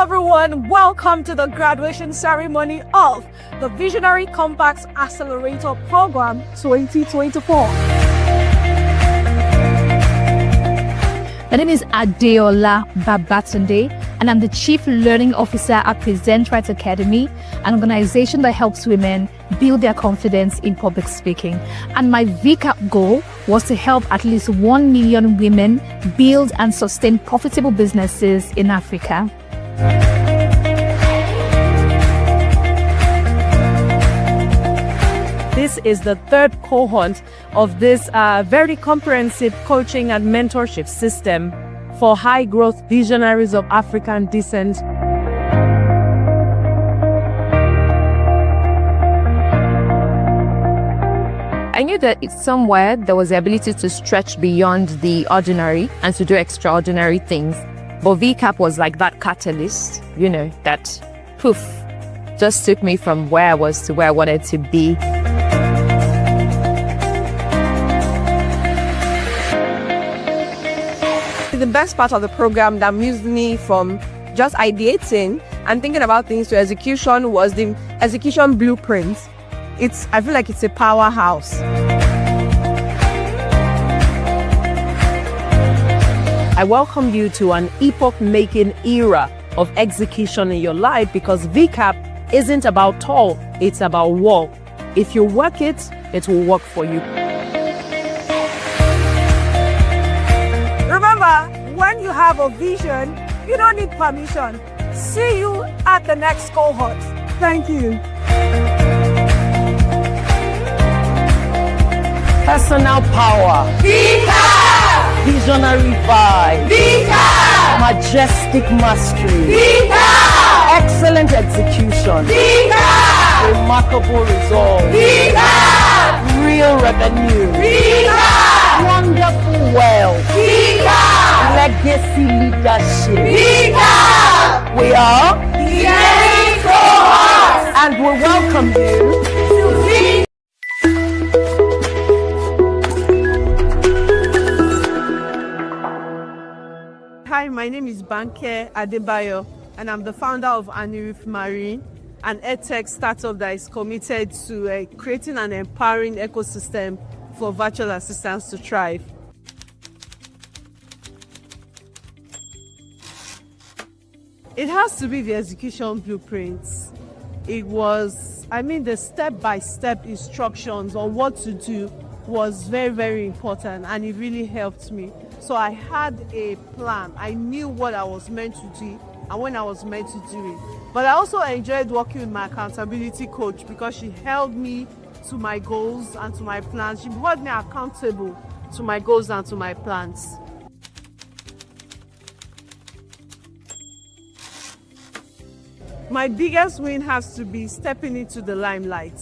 everyone, welcome to the graduation ceremony of the Visionary Compacts Accelerator Program 2024. My name is Adeola Babatunde, and I'm the Chief Learning Officer at Present Right Academy, an organization that helps women build their confidence in public speaking. And my VCAP goal was to help at least 1 million women build and sustain profitable businesses in Africa. This is the third cohort of this very comprehensive coaching and mentorship system for high-growth visionaries of African descent. I knew that somewhere there was the ability to stretch beyond the ordinary and to do extraordinary things. But VCAP was like that catalyst, that poof, just took me from where I was to where I wanted to be. The best part of the program that moved me from just ideating and thinking about things to execution was the execution blueprint. I feel like it's a powerhouse. I welcome you to an epoch-making era of execution in your life, because VCAP isn't about tall, it's about walk. If you work it, it will work for you. Remember, when you have a vision, you don't need permission. See you at the next cohort. Thank you. Personal power. VCAP! Visionary vibe. VCAP! Majestic mastery. VCAP! Excellent execution. VCAP! Remarkable results. VCAP! Real revenue. VCAP! Wonderful well. VCAP! Legacy leadership. VCAP! We are, Visionaries cohort! and we welcome you. Hi, my name is Banke Adebayo, and I'm the founder of Anirif Marine, an edtech startup that is committed to creating an empowering ecosystem for virtual assistants to thrive. It has to be the execution blueprints. It was, the step-by-step instructions on what to do was very, very important, and it really helped me. So I had a plan. I knew what I was meant to do and when I was meant to do it. But I also enjoyed working with my accountability coach because she held me to my goals and to my plans. She held me accountable to my goals and to my plans. My biggest win has to be stepping into the limelight.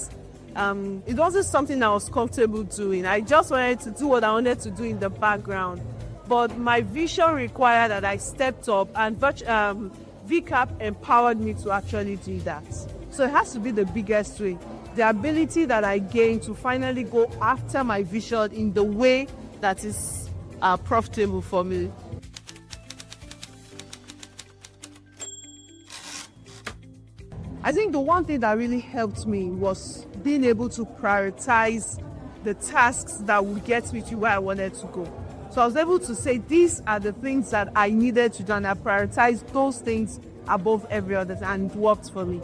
It wasn't something I was comfortable doing. I just wanted to do what I wanted to do in the background. But my vision required that I stepped up, and VCAP empowered me to actually do that. So it has to be the biggest way. The ability that I gained to finally go after my vision in the way that is profitable for me. I think the one thing that really helped me was being able to prioritize the tasks that would get me to where I wanted to go. So I was able to say these are the things that I needed to do, and I prioritized those things above every other, and it worked for me.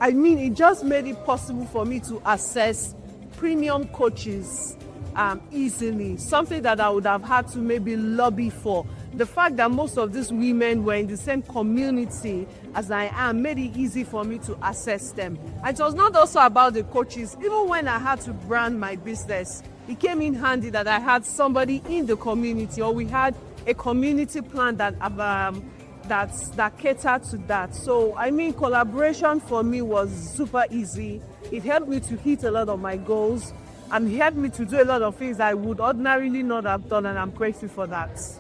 It just made it possible for me to access premium coaches easily, something that I would have had to maybe lobby for. The fact that most of these women were in the same community as I am made it easy for me to access them. And it was not also about the coaches. Even when I had to brand my business, it came in handy that I had somebody in the community, or we had a community plan that catered to that. So collaboration for me was super easy. It helped me to hit a lot of my goals, and it helped me to do a lot of things I would ordinarily not have done, and I'm grateful for that.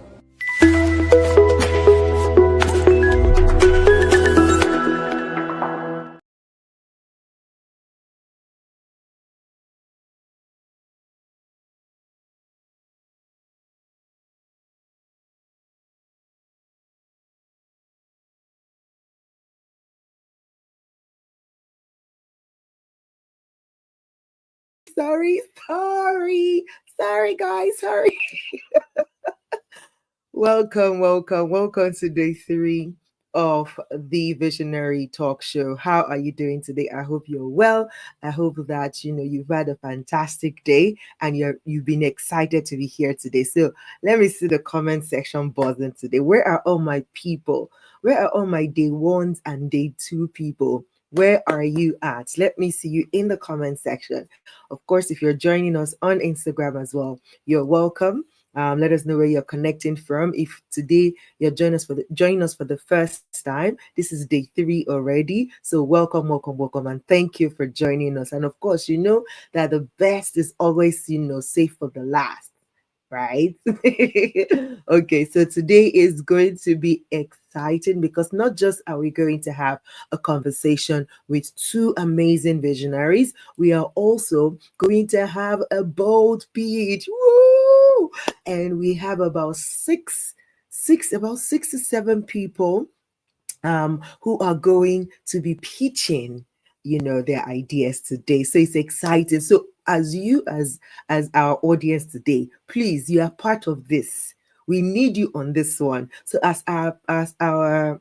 Sorry, guys, sorry. Welcome to day 3 of the Visionary Talk Show. How are you doing today? I hope you're well. I hope that you've had a fantastic day and you've been excited to be here today. So let me see the comment section buzzing today. Where are all my people? Where are all my day 1s and day 2 people? Where are you at? Let me see you in the comment section. Of course, if you're joining us on Instagram as well, you're welcome. Let us know where you're connecting from. If today you're joining us for the first time, this is day 3 already. So welcome, and thank you for joining us. And of course, you know that the best is always safe for the last, right? Okay, so today is going to be exciting because not just are we going to have a conversation with 2 amazing visionaries, we are also going to have a bold pitch. Woo! And we have about six to 7 people who are going to be pitching their ideas today. So it's exciting. So as our audience today, please, you are part of this. We need you on this one. So as our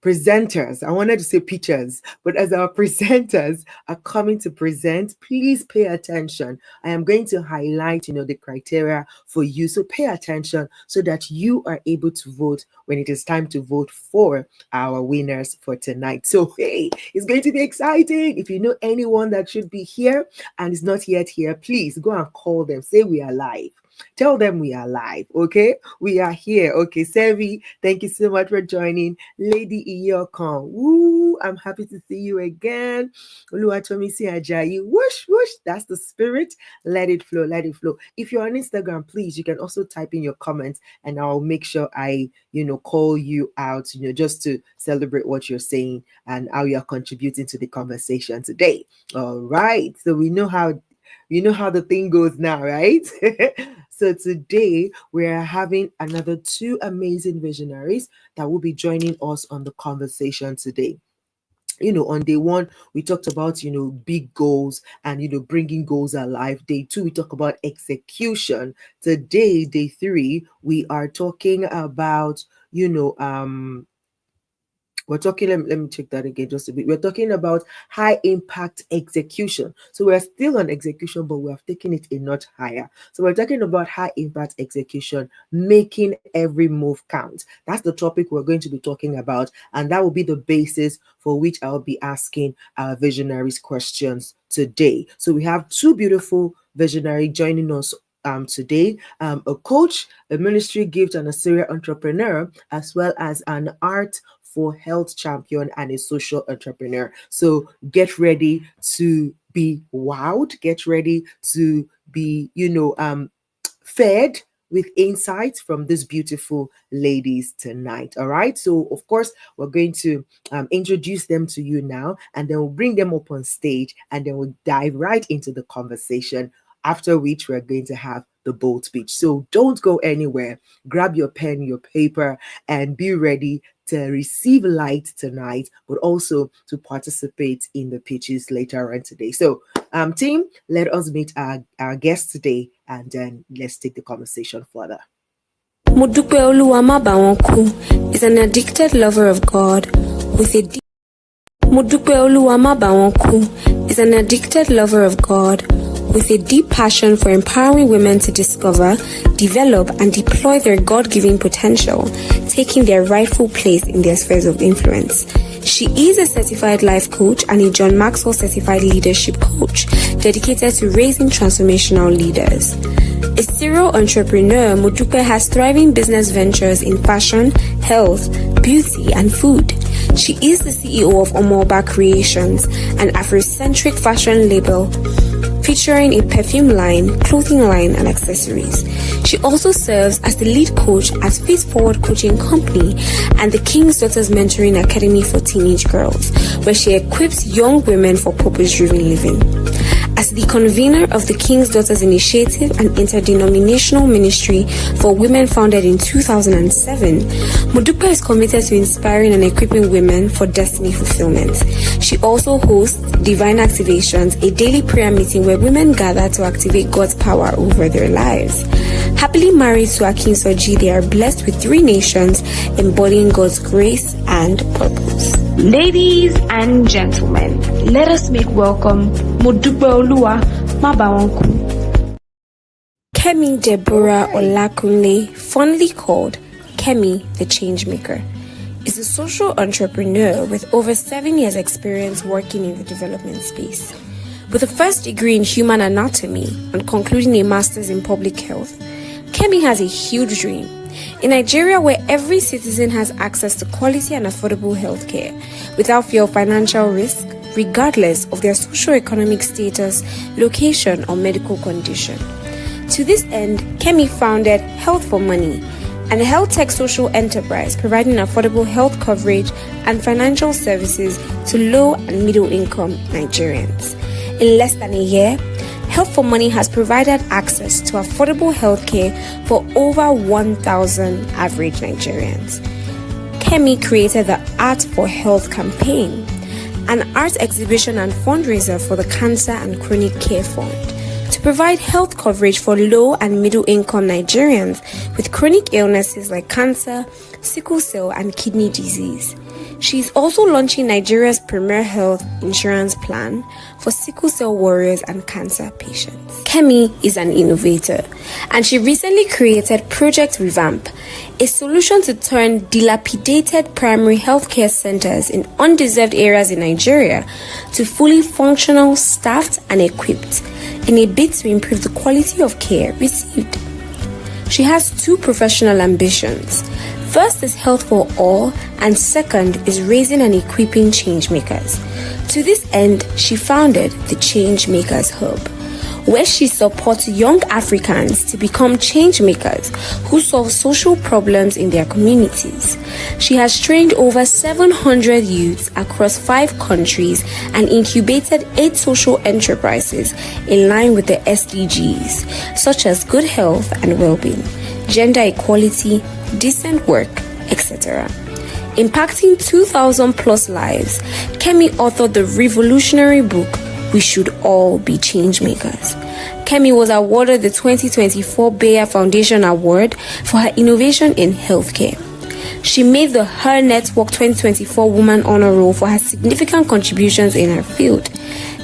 presenters, I wanted to say pitchers, but as our presenters are coming to present, please pay attention. I am going to highlight, the criteria for you. So pay attention so that you are able to vote when it is time to vote for our winners for tonight. So, hey, it's going to be exciting. If you know anyone that should be here and is not yet here, please go and call them. Say we are live. Tell them we are live, okay? We are here, okay? Sevi, thank you so much for joining. Lady Iyokon, woo, I'm happy to see you again. Oluwatomisi Ajayi, whoosh, whoosh, that's the spirit. Let it flow, let it flow. If you're on Instagram, please, you can also type in your comments and I'll make sure I, call you out, just to celebrate what you're saying and how you're contributing to the conversation today. All right. So we know how the thing goes now, right? So today we're having another 2 amazing visionaries that will be joining us on the conversation today. On day 1, we talked about, big goals and, bringing goals alive. Day 2, we talk about execution. Today, day 3, we are talking about, we're talking, let me check that again just a bit. We're talking about high impact execution. So we're still on execution, but we have taken it a notch higher. So we're talking about high impact execution, making every move count. That's the topic we're going to be talking about. And that will be the basis for which I'll be asking our visionaries questions today. So we have 2 beautiful visionaries joining us today, a coach, a ministry gift, and a serial entrepreneur, as well as an art for health champion and a social entrepreneur. So get ready to be wowed, get ready to be, fed with insights from these beautiful ladies tonight. All right. So of course, we're going to introduce them to you now, and then we'll bring them up on stage, and then we'll dive right into the conversation, after which we're going to have the bold speech. So don't go anywhere. Grab your pen, your paper, and be ready to receive light tonight, but also to participate in the pitches later on today. So, team, let us meet our guest today, and then let's take the conversation further. Modupe Oluwamabawonku is an addicted lover of God with a deep Modupe Oluwamabawonku is an addicted lover of God with a deep passion for empowering women to discover, develop, and deploy their God-given potential, taking their rightful place in their spheres of influence. She is a certified life coach and a John Maxwell certified leadership coach dedicated to raising transformational leaders. A serial entrepreneur, Modupe has thriving business ventures in fashion, health, beauty, and food. She is the CEO of Omoba Creations, an Afrocentric fashion label featuring a perfume line, clothing line, and accessories. She also serves as the lead coach at Face Forward Coaching Company and the King's Daughters Mentoring Academy for Teenage Girls, where she equips young women for purpose-driven living. As the convener of the King's Daughters Initiative, an interdenominational ministry for women founded in 2007, Modupe is committed to inspiring and equipping women for destiny fulfillment. She also hosts Divine Activations, a daily prayer meeting where women gather to activate God's power over their lives. Happily married to Akinsoji, they are blessed with 3 nations, embodying God's grace and purpose. Ladies and gentlemen, let us make welcome Modupe Oluwamabawonku. Kemi Deborah Olakunle, fondly called Kemi the Changemaker, is a social entrepreneur with over 7 years' experience working in the development space. With a first degree in human anatomy and concluding a master's in public health, Kemi has a huge dream. In Nigeria, where every citizen has access to quality and affordable healthcare without fear of financial risk, regardless of their socio-economic status, location, or medical condition. To this end, Kemi founded Health for Money, an health tech social enterprise providing affordable health coverage and financial services to low and middle income Nigerians. In less than a year, Health for Money has provided access to affordable healthcare for over 1,000 average Nigerians. Kemi created the Art for Health campaign, an art exhibition and fundraiser for the Cancer and Chronic Care Fund, to provide health coverage for low and middle income Nigerians with chronic illnesses like cancer, sickle cell, and kidney disease. She is also launching Nigeria's premier health insurance plan for sickle cell warriors and cancer patients. Kemi is an innovator, and she recently created Project Revamp, a solution to turn dilapidated primary healthcare centers in undeserved areas in Nigeria to fully functional, staffed, and equipped in a bid to improve the quality of care received. She has two professional ambitions. First is health for all, and second is raising and equipping changemakers. To this end, she founded the Changemakers Hub, where she supports young Africans to become changemakers who solve social problems in their communities. She has trained over 700 youths across 5 countries and incubated 8 social enterprises in line with the SDGs, such as good health and well-being, gender equality, decent work, etc. Impacting 2,000 plus lives, Kemi authored the revolutionary book, We Should All Be Changemakers. Kemi was awarded the 2024 Bayer Foundation Award for her innovation in healthcare. She made the Her Network 2024 Woman Honor Roll for her significant contributions in her field.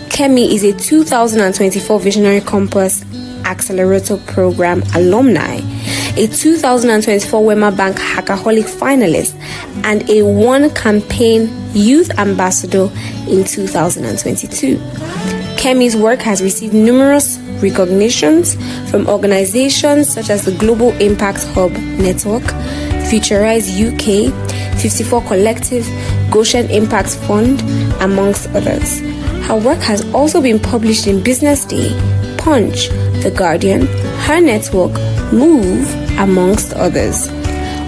Kemi is a 2024 Visionary Compass Accelerator Program alumni, a 2024 Wema Bank Hackaholic finalist, and a One Campaign Youth Ambassador in 2022. Kemi's work has received numerous recognitions from organizations such as the Global Impact Hub Network, Futurize UK, 54 Collective, Goshen Impact Fund, amongst others. Her work has also been published in Business Day, Punch, The Guardian, Her Network, Move, amongst others.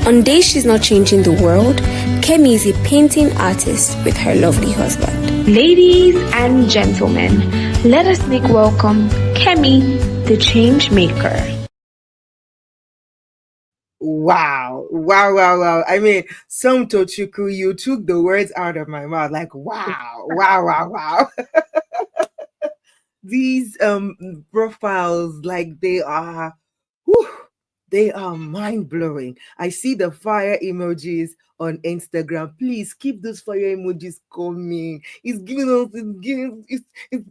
On days she's not changing the world, Kemi is a painting artist with her lovely husband. Ladies and gentlemen, let us make welcome Kemi, the change maker. Wow, wow, wow, wow. I mean, some Tochuku, you took the words out of my mouth. Like, wow, wow, wow, wow. These profiles, like they are, whew, they are mind-blowing. I see the fire emojis on Instagram. Please keep those fire emojis coming. It's giving us,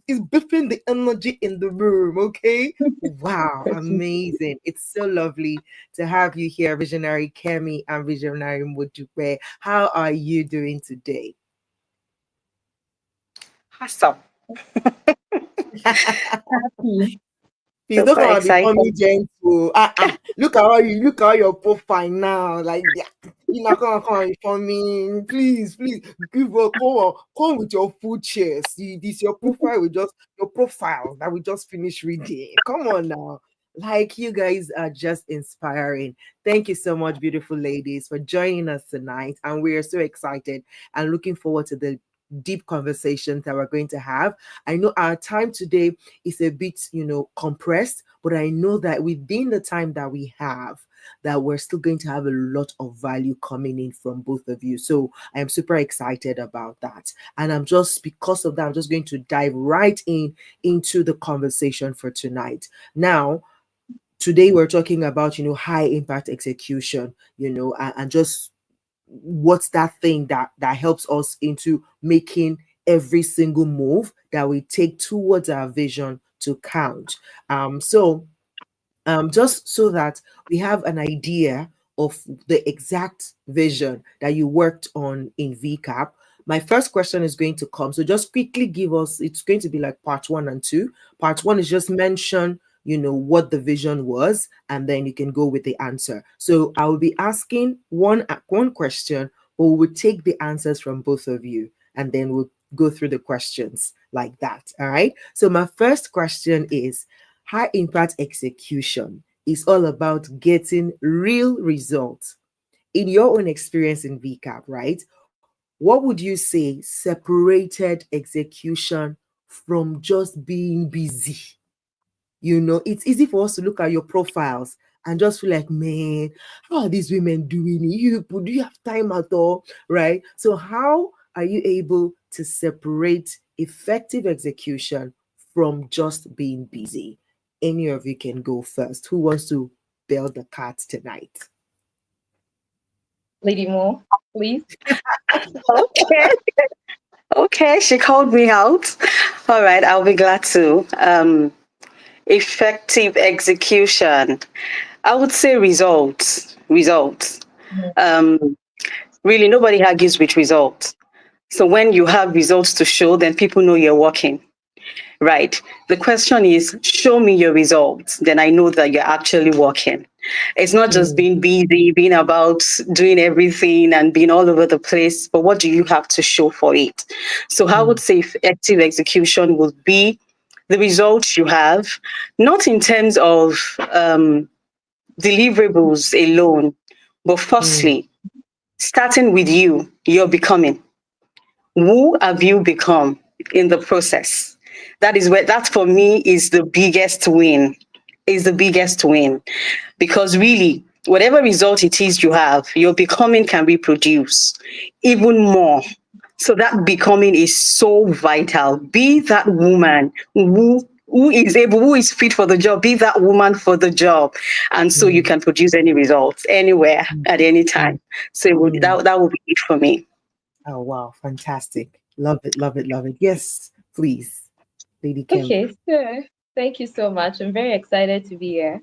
it's buffing the energy in the room, okay? Wow, amazing. It's so lovely to have you here, Visionary Kemi and Visionary Mojupe. How are you doing today? Awesome. Please don't come and be coming gentle. Look at your profile now. Like, you're not gonna come for me. Please, give up. Come with your full chest. This your profile. Your profile that we just finished reading. Come on now. Like, you guys are just inspiring. Thank you so much, beautiful ladies, for joining us tonight. And we are so excited and looking forward to the deep conversations that we're going to have. I know our time today is a bit, compressed, but I know that within the time that we have, that we're still going to have a lot of value coming in from both of you. So I am super excited about that. And because of that, I'm just going to dive right into the conversation for tonight. Now, today we're talking about, high impact execution, and just what's that thing that helps us into making every single move that we take towards our vision to count. Just so that we have an idea of the exact vision that you worked on in VCAP, my first question is going to come. So just quickly give us, it's going to be like part 1 and 2. Part 1 is just mention what the vision was, and then you can go with the answer. So I will be asking one question, but we will take the answers from both of you, and then we'll go through the questions like that. All right. So my first question is, high impact execution is all about getting real results. In your own experience in VCAP, right? What would you say separated execution from just being busy? It's easy for us to look at your profiles and just feel like, man, how are these women doing it? Do you have time at all? Right? So how are you able to separate effective execution from just being busy? Any of you can go first. Who wants to build the cart tonight? Lady Mo, please. Okay, she called me out. All right, I'll be glad to. Effective execution. I would say results. Really, nobody argues with results. So when you have results to show, then people know you're working. right? The question is, show me your results. Then I know that you're actually working. It's not just being busy, being about doing everything and being all over the place, but what do you have to show for it? So I would say effective execution would be the results you have, not in terms of deliverables alone, but firstly, starting with you, you're becoming. Who have you become in the process? That for me is the biggest win. Is the biggest win. Because really, whatever result it is you have, your becoming can reproduce even more. So that becoming is so vital. Be that woman who is fit for the job, be that woman for the job. And so you can produce any results anywhere at any time. So that would be it for me. Oh, wow. Fantastic. Love it, love it, love it. Yes, please, Lady Kim. Okay, so thank you so much. I'm very excited to be here.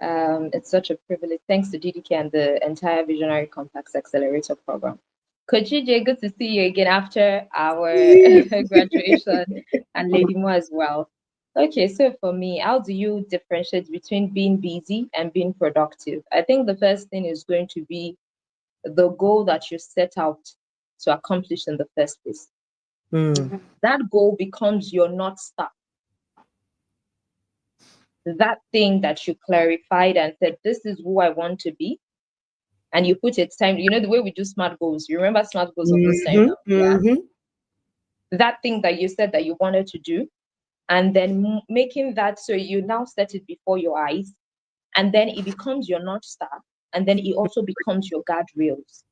It's such a privilege. Thanks to DDK and the entire Visionary Complex Accelerator program. Coach EJ, good to see you again after our graduation, and Lady Mo as well. Okay, so for me, how do you differentiate between being busy and being productive? I think the first thing is going to be the goal that you set out to accomplish in the first place. That goal becomes your North Star. That thing that you clarified and said, this is who I want to be. And you put it time, the way we do SMART goals. You remember SMART goals of this time now? Yeah. That thing that you said that you wanted to do, and then making that so you now set it before your eyes, and then it becomes your North Star, and then it also becomes your guardrails.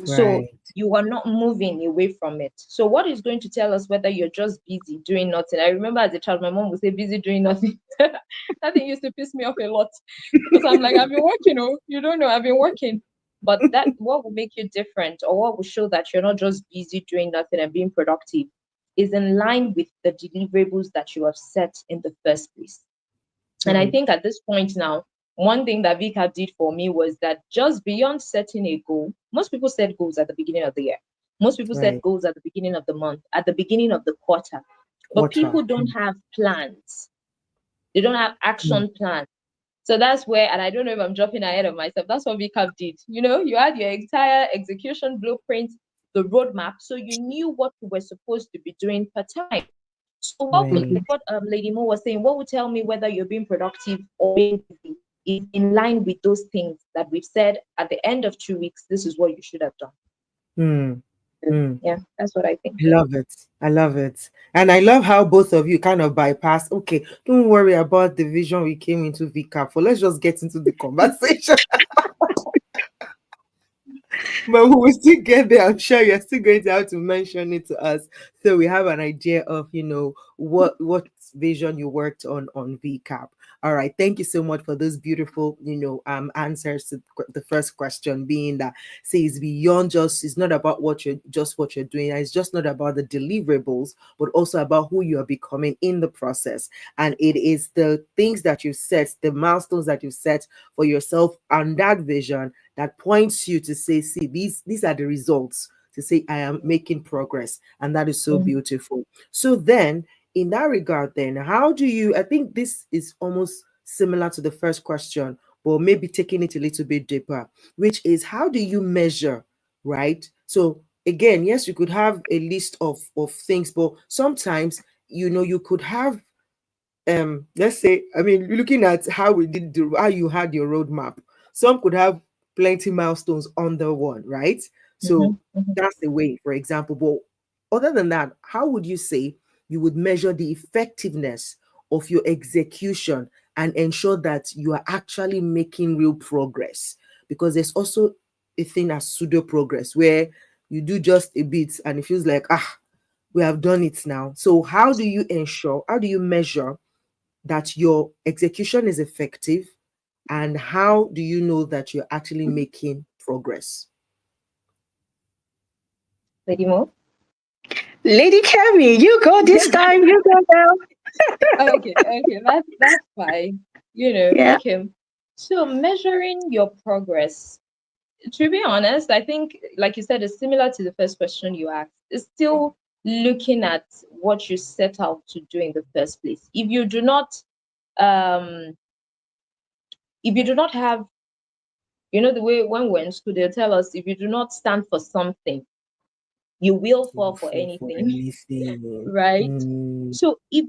So you are not moving away from it. So what is going to tell us whether you're just busy doing nothing? I remember as a child, my mom would say busy doing nothing. That thing used to piss me off a lot because I'm like, I've been working, you don't know, I've been working. But that what will make you different, or what will show that you're not just busy doing nothing and being productive, is in line with the deliverables that you have set in the first place. And I think at this point now, one thing that VCAP did for me was that just beyond setting a goal, most people set goals at the beginning of the year. Most people set goals at the beginning of the month, at the beginning of the quarter. But people don't have plans. They don't have action plans. So that's where, and I don't know if I'm jumping ahead of myself, that's what VCAP did. You had your entire execution blueprint, the roadmap, so you knew what you were supposed to be doing per time. So what Lady Mo was saying, what would tell me whether you're being productive or being busy is in line with those things that we've said at the end of 2 weeks, this is what you should have done. Yeah, that's what I think. I love it. I love it. And I love how both of you kind of bypass. Okay, don't worry about the vision we came into VCAP for. Let's just get into the conversation. But we will still get there. I'm sure you're still going to have to mention it to us, so we have an idea of what vision you worked on VCAP. All right, thank you so much for those beautiful answers to the first question, being that it's beyond just, it's not about what you're doing, it's just not about the deliverables, but also about who you are becoming in the process. And it is the things that you set, the milestones that you set for yourself and that vision that points you to say, see, these are the results, to say I am making progress. And that is so beautiful. So then in that regard, then how do you, I think this is almost similar to the first question, but maybe taking it a little bit deeper, which is, how do you measure, right? So again, yes, you could have a list of things, but sometimes you could have let's say, I mean, looking at how how you had your roadmap, some could have plenty milestones under one, right? So that's the way, for example. But other than that, how would you say you would measure the effectiveness of your execution and ensure that you are actually making real progress? Because there's also a thing as pseudo progress, where you do just a bit and it feels like, we have done it now. So how do you measure that your execution is effective, and how do you know that you're actually making progress? Lady Mo? Lady Kemi, you go this time. You go now. Okay, that's fine. Yeah. Okay. So measuring your progress, to be honest, I think, like you said, it's similar to the first question you asked. It's still looking at what you set out to do in the first place. If you do not have, the way when we're in school, they'll tell us, if you do not stand for something, you will fall for anything. Right? So if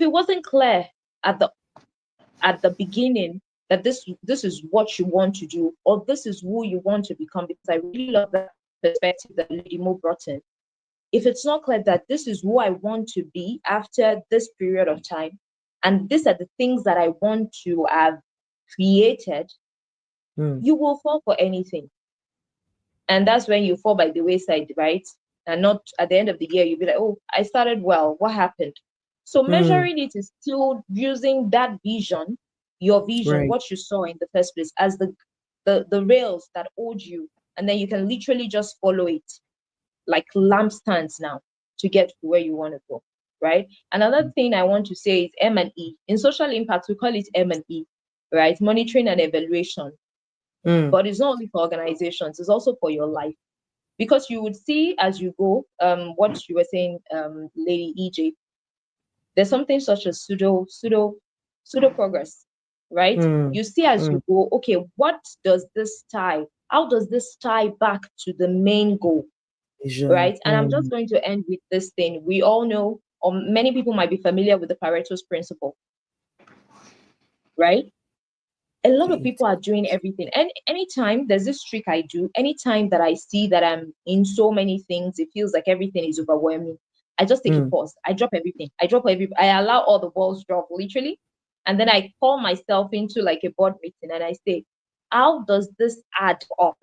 it wasn't clear at the beginning that this is what you want to do, or this is who you want to become, because I really love that perspective that Lady Mo brought in. If it's not clear that this is who I want to be after this period of time, and these are the things that I want to have created, you will fall for anything. And that's when you fall by the wayside, right? And not at the end of the year, you'll be like, oh, I started well. What happened? So measuring it is still using that vision, your vision, what you saw in the first place, as the rails that hold you. And then you can literally just follow it like lampstands now to get to where you want to go, right? Another thing I want to say is M&E. In social impact, we call it M&E, right? Monitoring and evaluation. But it's not only for organizations, it's also for your life. Because you would see as you go, what you were saying, Lady EJ, there's something such as pseudo progress, right? You see as you go, okay, what does this tie? How does this tie back to the main goal, right? And I'm just going to end with this thing. We all know, or many people might be familiar with the Pareto's principle, right? A lot of people are doing everything. And anytime there's this trick I do, anytime that I see that I'm in so many things, it feels like everything is overwhelming. I just take a pause. I drop everything. I allow all the balls drop, literally. And then I call myself into like a board meeting and I say, how does this add up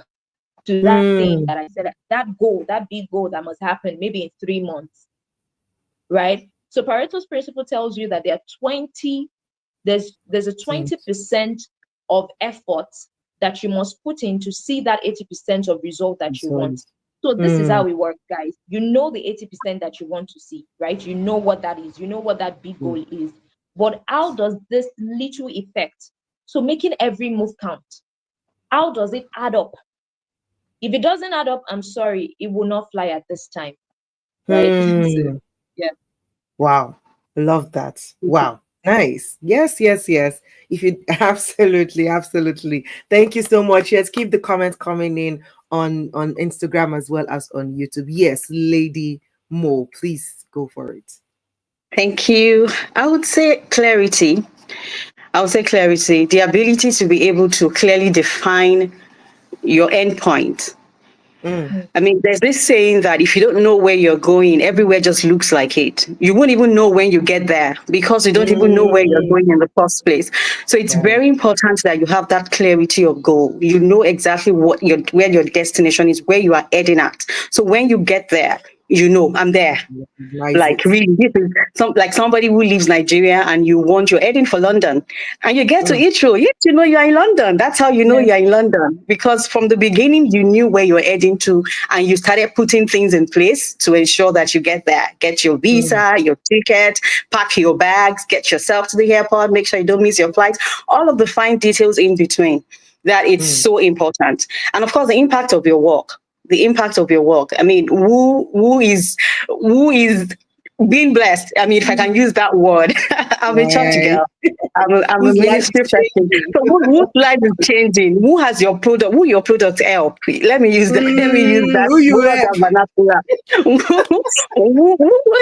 to that thing that I said, that goal, that big goal that must happen maybe in 3 months, right? So Pareto's principle tells you that there's a 20% of effort that you must put in to see that 80% of result that you want. So this is how it works, guys. You know the 80% that you want to see, right? You know what that is. You know what that big goal is. But how does this little effect, so making every move count, how does it add up? If it doesn't add up, I'm sorry, it will not fly at this time, right? So, yeah. Wow. Love that. Wow. Nice. Yes. If you absolutely. Thank you so much. Yes, keep the comments coming in on Instagram as well as on YouTube. Yes, Lady Mo, please go for it. Thank you. I would say clarity. The ability to be able to clearly define your endpoint. I mean, there's this saying that if you don't know where you're going, everywhere just looks like it. You won't even know when you get there because you don't even know where you're going in the first place. So it's very important that you have that clarity of goal. You know exactly where your destination is, where you are heading at. So when you get there, you know, I'm there. Like really, this is like somebody who leaves Nigeria and you're heading for London and you get to Heathrow. Yes, you know you're in London. That's how you know you're in London, because from the beginning you knew where you're heading to and you started putting things in place to ensure that you get there. Get your visa, your ticket, pack your bags, get yourself to the airport, make sure you don't miss your flight. All of the fine details in between. That it's so important. And of course, the impact of your work. I mean, who is being blessed? I mean, if I can use that word, I'm a church girl. I'm a ministry person. So whose life is changing? Who has your product? Who your product help? Let me use that. Who you who are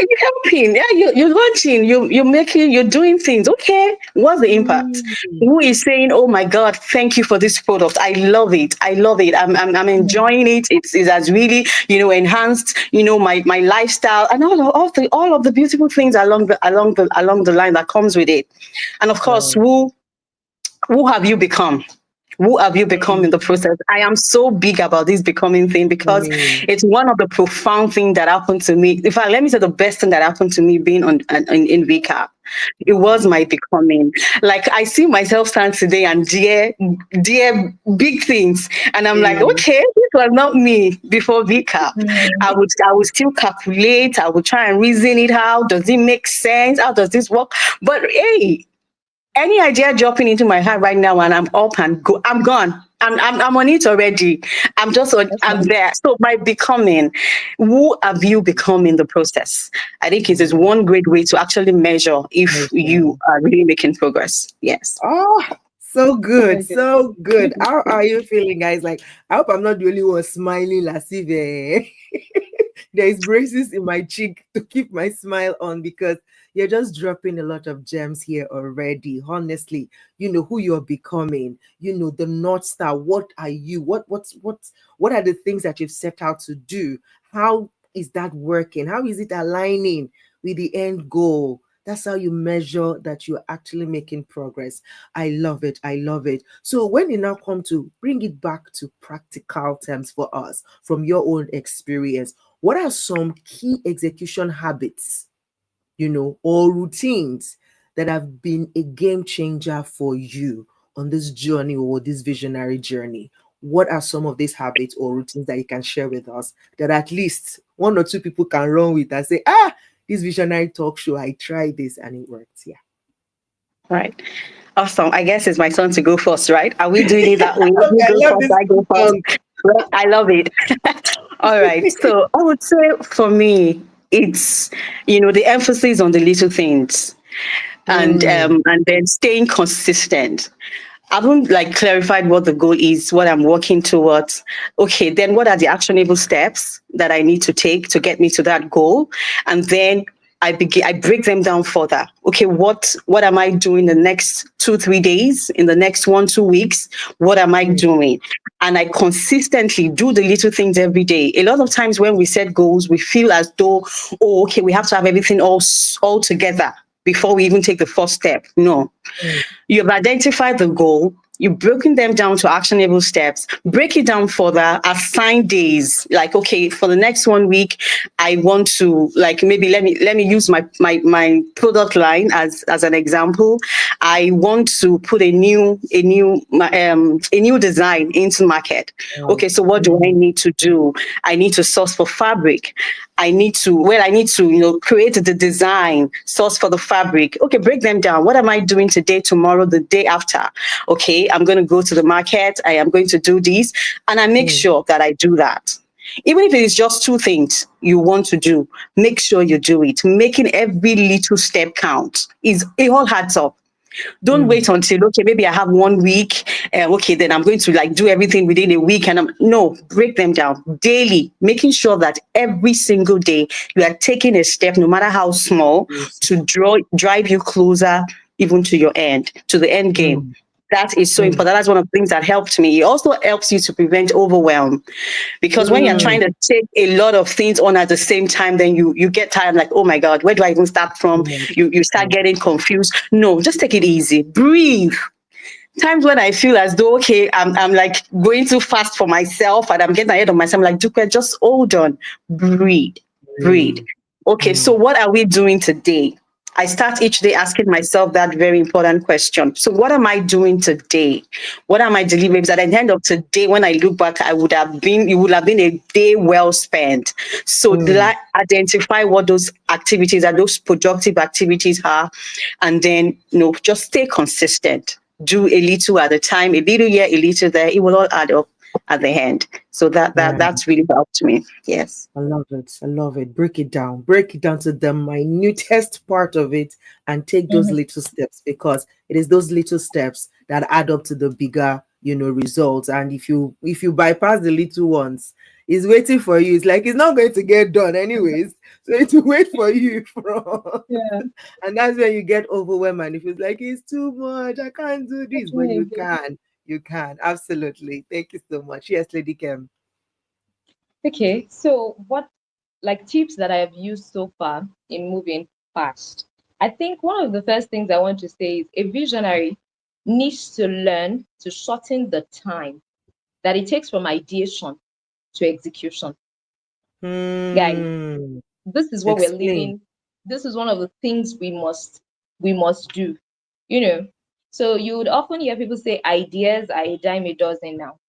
you helping? Yeah, you're launching. You're making. You're doing things. Okay, what's the impact? Who is saying, "Oh my God, thank you for this product. I love it. I'm enjoying it. It has really, enhanced, my lifestyle and all of the beautiful things along the line that comes with it." And of course, who have you become? Who have you become in the process? I am so big about this becoming thing because it's one of the profound things that happened to me. In fact, let me say the best thing that happened to me being in VCAP. It was my becoming. Like I see myself stand today and dear big things. And I'm like, okay, this was not me before VCAP. I would still calculate. I would try and reason it out. Does it make sense? How does this work? But hey, any idea dropping into my head right now and I'm up and I'm gone. I'm on it already. I'm there. So by becoming, who have you become in the process? I think it is one great way to actually measure if you are really making progress. Yes. Oh, so good, so good. How are you feeling, guys? Like, I hope I'm not the only one smiling as if there is braces in my cheek to keep my smile on, because you're just dropping a lot of gems here already. Honestly, you know who you're becoming. You know the North Star. What are you? What are the things that you've set out to do? How is that working? How is it aligning with the end goal? That's how you measure that you're actually making progress. I love it. I love it. So when you now come to bring it back to practical terms for us from your own experience, what are some key execution habits, or routines that have been a game changer for you on this journey or this visionary journey? What are some of these habits or routines that you can share with us that at least one or two people can run with and say, this visionary talk show, I tried this and it worked. Yeah. Right. Awesome. I guess it's my turn to go first, right? Are we doing it that way? You Okay, I go love first, this I go first. song. Right? I love it. All right. So I would say for me, it's, the emphasis on the little things, and then staying consistent. I haven't clarified what the goal is, what I'm working towards. Okay, then what are the actionable steps that I need to take to get me to that goal? And then I break them down further. Okay, what am I doing the next 2-3 days, in the next 1-2 weeks? What am I doing? And I consistently do the little things every day. A lot of times when we set goals, we feel as though, okay, we have to have everything all together before we even take the first step. No. You've identified the goal, you've broken them down to actionable steps, break it down further, assign days. Like, okay, for the next 1 week, I want to, maybe let me use my product line as an example. I want to put a new design into market. Okay, so what do I need to do? I need to source for fabric. I need to create the design, source for the fabric. Okay, break them down. What am I doing today, tomorrow, the day after? Okay, I'm going to go to the market. I am going to do this. And I make sure that I do that. Even if it is just 2 things you want to do, make sure you do it. Making every little step count. It all adds up. Don't wait until, okay, maybe I have 1 week. Okay, then I'm going to do everything within a week. No, break them down daily, making sure that every single day you are taking a step, no matter how small, to drive you closer even to the end game. That is so important. That's one of the things that helped me. It also helps you to prevent overwhelm, because when you're trying to take a lot of things on at the same time, then you get tired, like, oh my God, where do I even start from? You start getting confused. No, just take it easy. Breathe. Times when I feel as though, okay, I'm going too fast for myself and I'm getting ahead of myself, I'm like, Duke, just hold on. Breathe. Okay, so what are we doing today? I start each day asking myself that very important question. So what am I doing today? What am I delivering? Because at the end of today, when I look back, it would have been a day well spent. So identify what those activities are, those productive activities are, and then, just stay consistent. Do a little at a time, a little here, a little there. It will all add up at the end. So that's really helped me. Yes. I love it. I love it. Break it down. Break it down to the minutest part of it and take those little steps, because it is those little steps that add up to the bigger, results. And if you bypass the little ones, it's waiting for you. It's like it's not going to get done anyways. So it will wait for you from. And that's when you get overwhelmed and it feels like it's too much. I can't do this. But you can. You can. Absolutely. Thank you so much. Yes, Lady Kim. Okay, so what tips that I have used so far in moving fast? I think one of the first things I want to say is a visionary needs to learn to shorten the time that it takes from ideation to execution. Guys, this is what we're living. This is one of the things we must do. So you would often hear people say ideas are a dime a dozen now.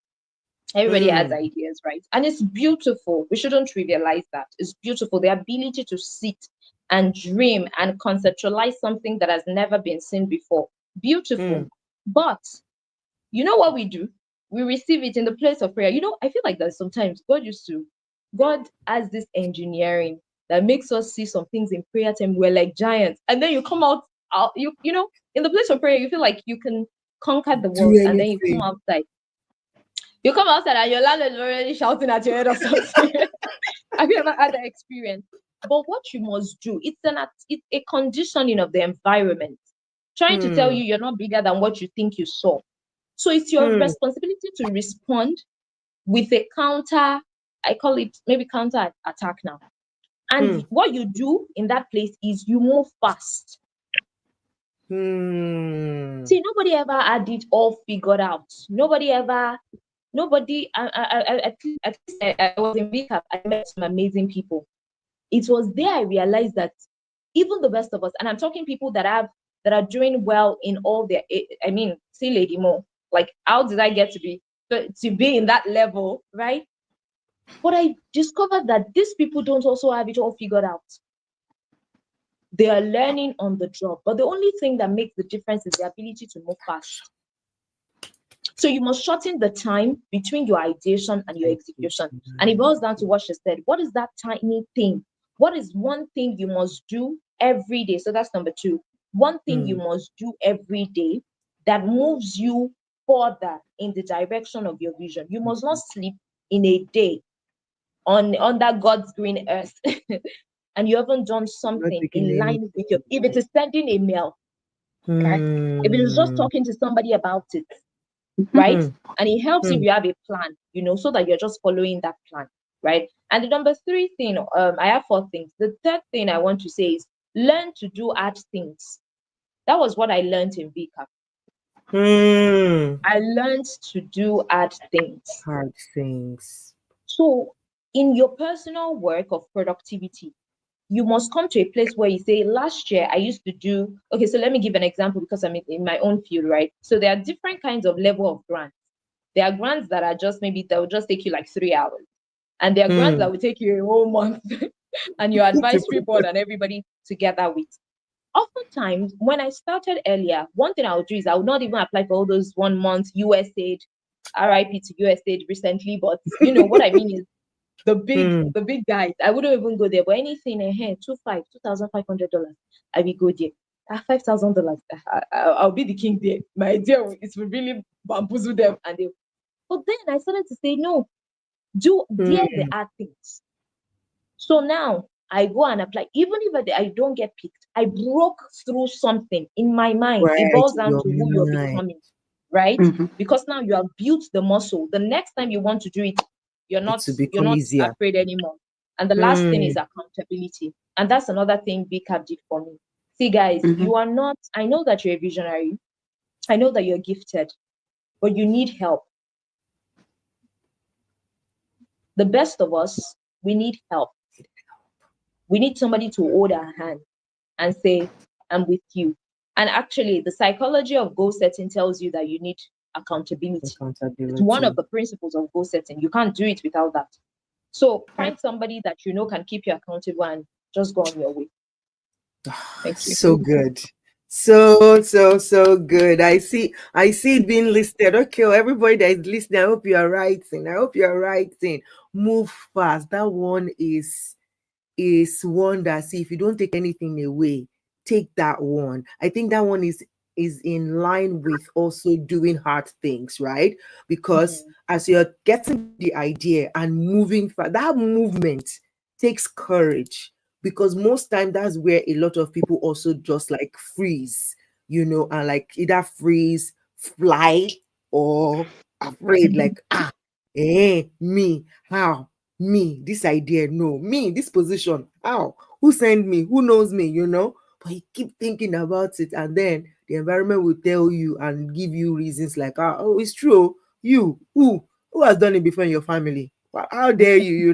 Everybody has ideas, right? And it's beautiful. We shouldn't trivialize that. It's beautiful. The ability to sit and dream and conceptualize something that has never been seen before. Beautiful. But you know what we do? we receive it in the place of prayer. I feel like that sometimes God has this engineering that makes us see some things in prayer time. We're like giants, and then you come out in the place of prayer, you feel like you can conquer the Do world, and then you anything. come outside. You come outside and your landlord is already shouting at your head or something. Have you ever had that experience? But what you must do, it's a conditioning of the environment, trying to tell you you're not bigger than what you think you saw. So it's your responsibility to respond with a counter, I call it maybe counter attack now. And what you do in that place is you move fast. See, nobody ever had it all figured out. At least I was in VCAP, I met some amazing people. It was there I realized that even the best of us, and I'm talking people that are doing well in all their, see Lady Mo, like how did I get to be in that level, right? But I discovered that these people don't also have it all figured out. They are learning on the job, but the only thing that makes the difference is the ability to move fast. So you must shorten the time between your ideation and your execution. And it boils down to what she said. What is that tiny thing? What is one thing you must do every day? So that's number 2. One thing you must do every day that moves you further in the direction of your vision. You must not sleep in a day under God's green earth and you haven't done something in line with your, if it is sending a mail, okay? If it is just talking to somebody about it, right? And it helps if you have a plan, so that you're just following that plan, right? And the number 3 thing, I have 4 things. The third thing I want to say is learn to do hard things. That was what I learned in VCAP. I learned to do hard things. Hard things. So in your personal work of productivity, you must come to a place where you say, last year I used to do, okay, so let me give an example because I'm in my own field, right? So there are different kinds of level of grants. There are grants that are just maybe that will just take you like 3 hours. And there are grants that will take you a whole month and your advisory board and everybody together with. Oftentimes, when I started earlier, one thing I would do is I would not even apply for all those 1 month US aid, RIP to US aid recently, but what I mean is the big guys. I wouldn't even go there, but anything ahead, $2,500, I will go there. $5,000, I'll be the king there. My idea is to really bamboozle them, but then I started to say no, do the hard things. So now I go and apply, even if I don't get picked. I broke through something in my mind. Right, it boils down to who you're becoming, right? Because now you have built the muscle. The next time you want to do it, you're not easier. afraid anymore. And the last thing is accountability. And that's another thing VCAP did for me. See, guys, you are not, I know that you're a visionary. I know that you're gifted, but you need help. The best of us, we need help. We need somebody to hold our hand and say, I'm with you. And actually, the psychology of goal setting tells you that you need accountability. It's one of the principles of goal setting. You can't do it without that. So find somebody that can keep you accountable and just go on your way. Thank you. So good. So good. I see it being listed. Okay, well, everybody that is listening, I hope you are writing. Move fast. That one is one that, see, if you don't take anything away, take that one. I think that one is in line with also doing hard things, right? Because as you're getting the idea and moving fast, that movement takes courage, because most time that's where a lot of people also just like freeze, and like either freeze, fly, or afraid, like, me, how? Me, this idea, no, me, this position, how? Who sent me? Who knows me, But you keep thinking about it, and then the environment will tell you and give you reasons like, oh, it's true. You, who has done it before in your family? How dare you,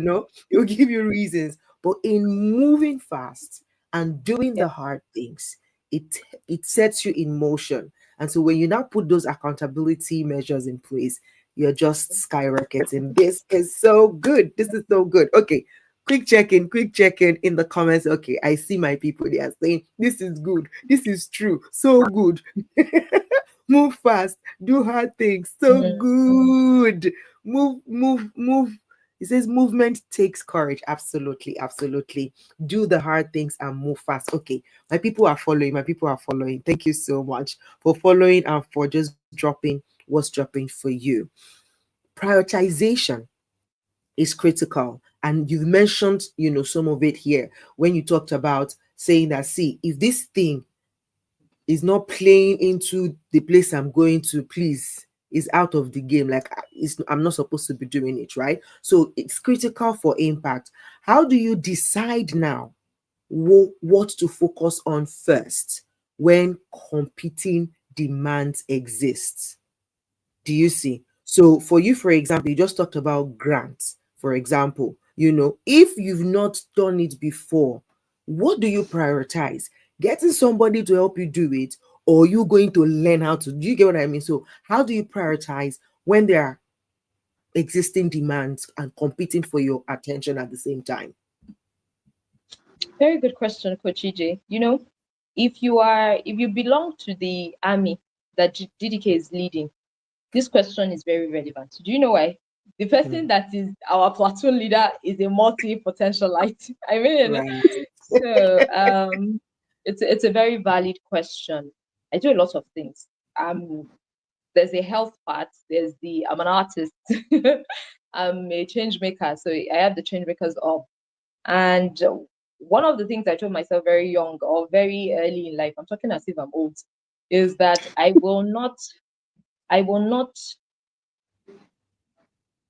It will give you reasons. But in moving fast and doing the hard things, it sets you in motion. And so when you now put those accountability measures in place, you're just skyrocketing. This is so good. This is so good. Okay. Quick check-in in the comments. Okay, I see my people. They are saying, this is good. This is true. So good. move fast, do hard things. So good. Move. It says movement takes courage. Absolutely, absolutely. Do the hard things and move fast. Okay, my people are following. My people are following. Thank you so much for following and for just dropping what's dropping for you. Prioritization is critical, and you've mentioned, some of it here when you talked about saying that, see, if this thing is not playing into the place I'm going to, please, is out of the game. Like, I'm not supposed to be doing it, right? So it's critical for impact. How do you decide now what to focus on first when competing demands exist? Do you see? So for you, for example, you just talked about grants, for example. If you've not done it before, what do you prioritize? Getting somebody to help you do it, or you going to learn how to? Do you get what I mean? So how do you prioritize when there are existing demands and competing for your attention at the same time? Very good question, Coach EJ. If you belong to the army that DDK is leading, this question is very relevant. Do you know why? The person that is our platoon leader is a multi-potentialite. I mean, Right. so it's a very valid question. I do a lot of things. There's a health part. I'm an artist. I'm a change maker. So I have the change makers up. And one of the things I told myself very young or very early in life, I'm talking as if I'm old, is that I will not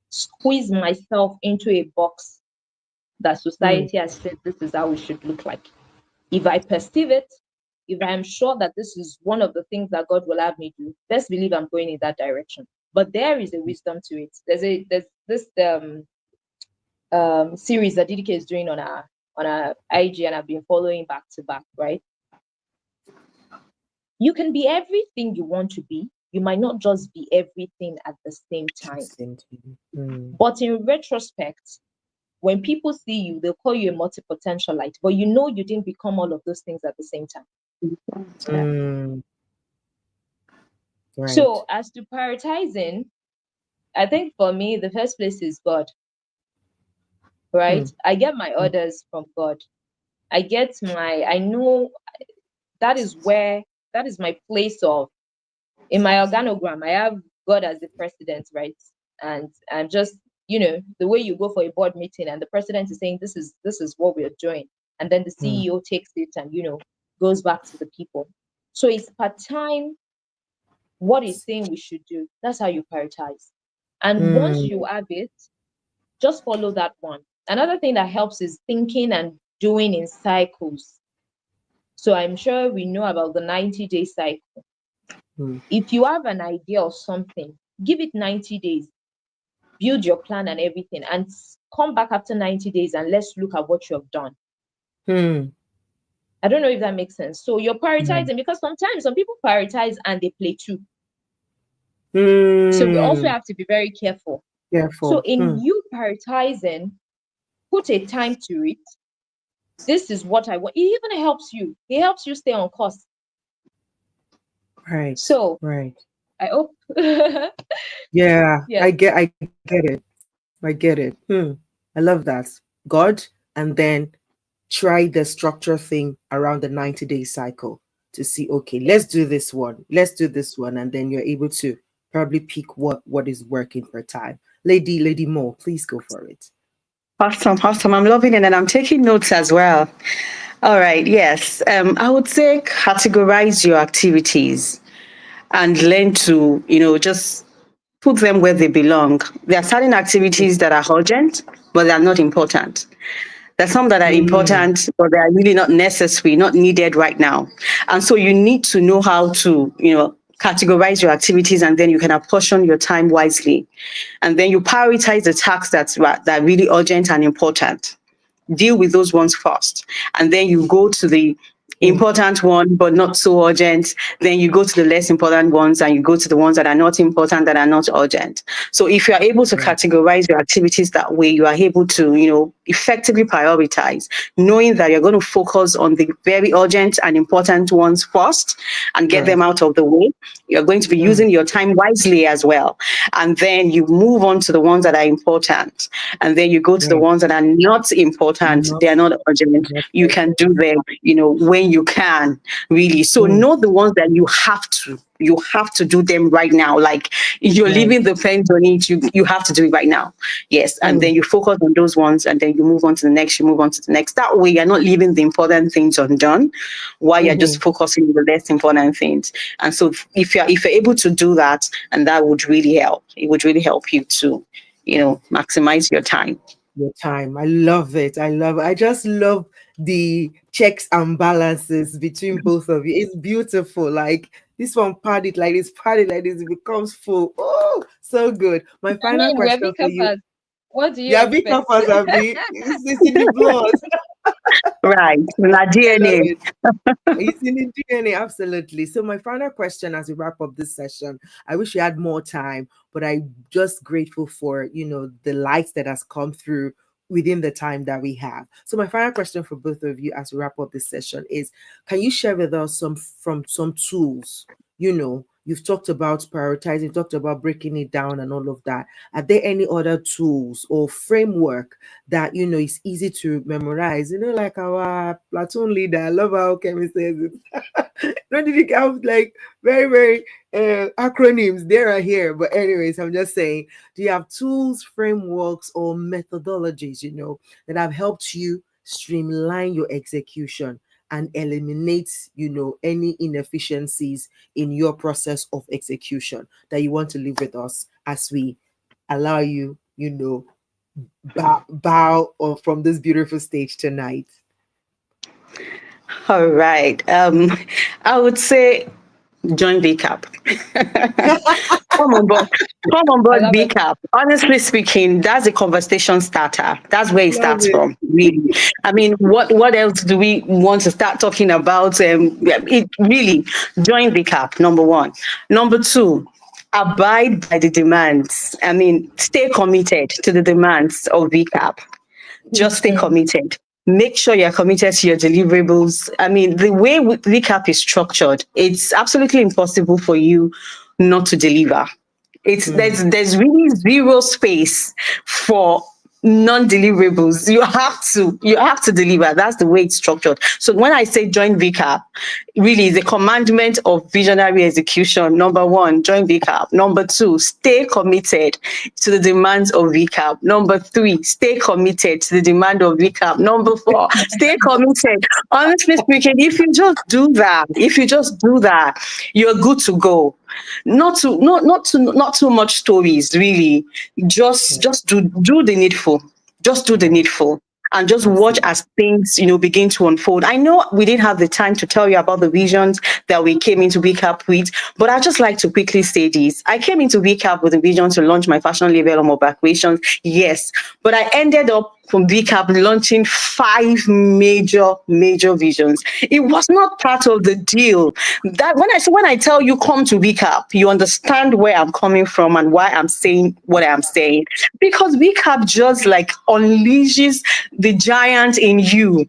squeeze myself into a box that society has said this is how it should look like. If I perceive it, if I am sure that this is one of the things that God will have me do, let's believe I'm going in that direction. But there is a wisdom to it. There's this series that DDK is doing on our IG, and I've been following back to back, right? You can be everything you want to be. You might not just be everything at the same time. But in retrospect, when people see you, they'll call you a multi-potentialite, but you didn't become all of those things at the same time. Right. So as to prioritizing, I think for me, the first place is God, right? I get my orders from God. I know that is my place of, in my organogram, I have God as the president, right? And I'm just, the way you go for a board meeting and the president is saying, this is what we're doing. And then the CEO takes it and, goes back to the people. So it's part time what he's saying we should do. That's how you prioritize. And once you have it, just follow that one. Another thing that helps is thinking and doing in cycles. So I'm sure we know about the 90-day cycle. If you have an idea of something, give it 90 days, build your plan and everything, and come back after 90 days and let's look at what you have done. I don't know if that makes sense. So you're prioritizing because sometimes some people prioritize and they play too. So we also have to be very careful. So in you prioritizing, put a time to it. This is what I want. It even helps you. It helps you stay on course. Right. So right. I hope. Yeah, I get it. I get it. I love that. God, and then try the structure thing around the 90-day cycle to see, okay, let's do this one. And then you're able to probably pick what is working per time. Lady Mo, please go for it. Awesome. I'm loving it, and I'm taking notes as well. All right. Yes. I would say categorize your activities and learn to, just put them where they belong. There are certain activities that are urgent, but they are not important. There's some that are important, but they are really not necessary, not needed right now. And so you need to know how to, categorize your activities, and then you can apportion your time wisely. And then you prioritize the tasks that are really urgent and important. Deal with those ones first. And then you go to the important one, but not so urgent. Then you go to the less important ones, and you go to the ones that are not important, that are not urgent. So if you are able to categorize your activities that way, you are able to, effectively prioritize, knowing that you're going to focus on the very urgent and important ones first and get them out of the way. You're going to be using your time wisely as well. And then you move on to the ones that are important. And then you go to the ones that are not important. They're not urgent. You can do them, when you can, really. So know the ones that you have to do them right now. Like you're leaving the fence on it. You have to do it right now. Yes. And then you focus on those ones, and then you move on to the next, you move on to the next. That way you're not leaving the important things undone while you're just focusing on the less important things. And so if you're able to do that, and that would really help. It would really help you to, maximize your time. Your time. I love it. I just love the checks and balances between both of you. It's beautiful. Like this one padded like this, it becomes full. Oh, so good. My final question for you. What do you Yeah, big uppers, Abby. It's in the blood. Right. My DNA. It's in the DNA, absolutely. So my final question as we wrap up this session, I wish we had more time, but I'm just grateful for, the light that has come through within the time that we have. So my final question for both of you as we wrap up this session is, can you share with us some tools? You've talked about prioritizing, talked about breaking it down and all of that. Are there any other tools or framework that, is easy to memorize? Like our platoon leader, I love how Kemi says it. Did you have like very, very acronyms there are here? But anyways, I'm just saying, do you have tools, frameworks, or methodologies, that have helped you streamline your execution and eliminate, any inefficiencies in your process of execution that you want to leave with us as we allow you, bow from this beautiful stage tonight? All right. I would say join VCAP. Come on board VCAP. Honestly speaking, that's a conversation starter. That's where it starts from, really. I mean, what else do we want to start talking about? It really, join VCAP, number one. Number two, abide by the demands. I mean, stay committed to the demands of VCAP. Just stay committed. Make sure you're committed to your deliverables. I mean, the way VCAP is structured, it's absolutely impossible for you not to deliver. There's really zero space for non-deliverables. You have to deliver. That's the way it's structured. So when I say join VCAP, really the commandment of visionary execution, number one, join VCAP. Number two, stay committed to the demands of VCAP. Number three, stay committed to the demand of VCAP. Number four, stay committed. Honestly speaking, if you just do that, you're good to go. Not too much stories, really. Just do the needful. Just do the needful. And just watch as things, begin to unfold. I know we didn't have the time to tell you about the visions that we came into VCAP with, but I'd just like to quickly say this. I came into VCAP with a vision to launch my fashion label on mobile creations, yes, but I ended up from VCAP launching 5 major visions. It was not part of the deal. That when I tell you come to VCAP, you understand where I'm coming from and why I'm saying what I'm saying. Because VCAP just like unleashes the giant in you.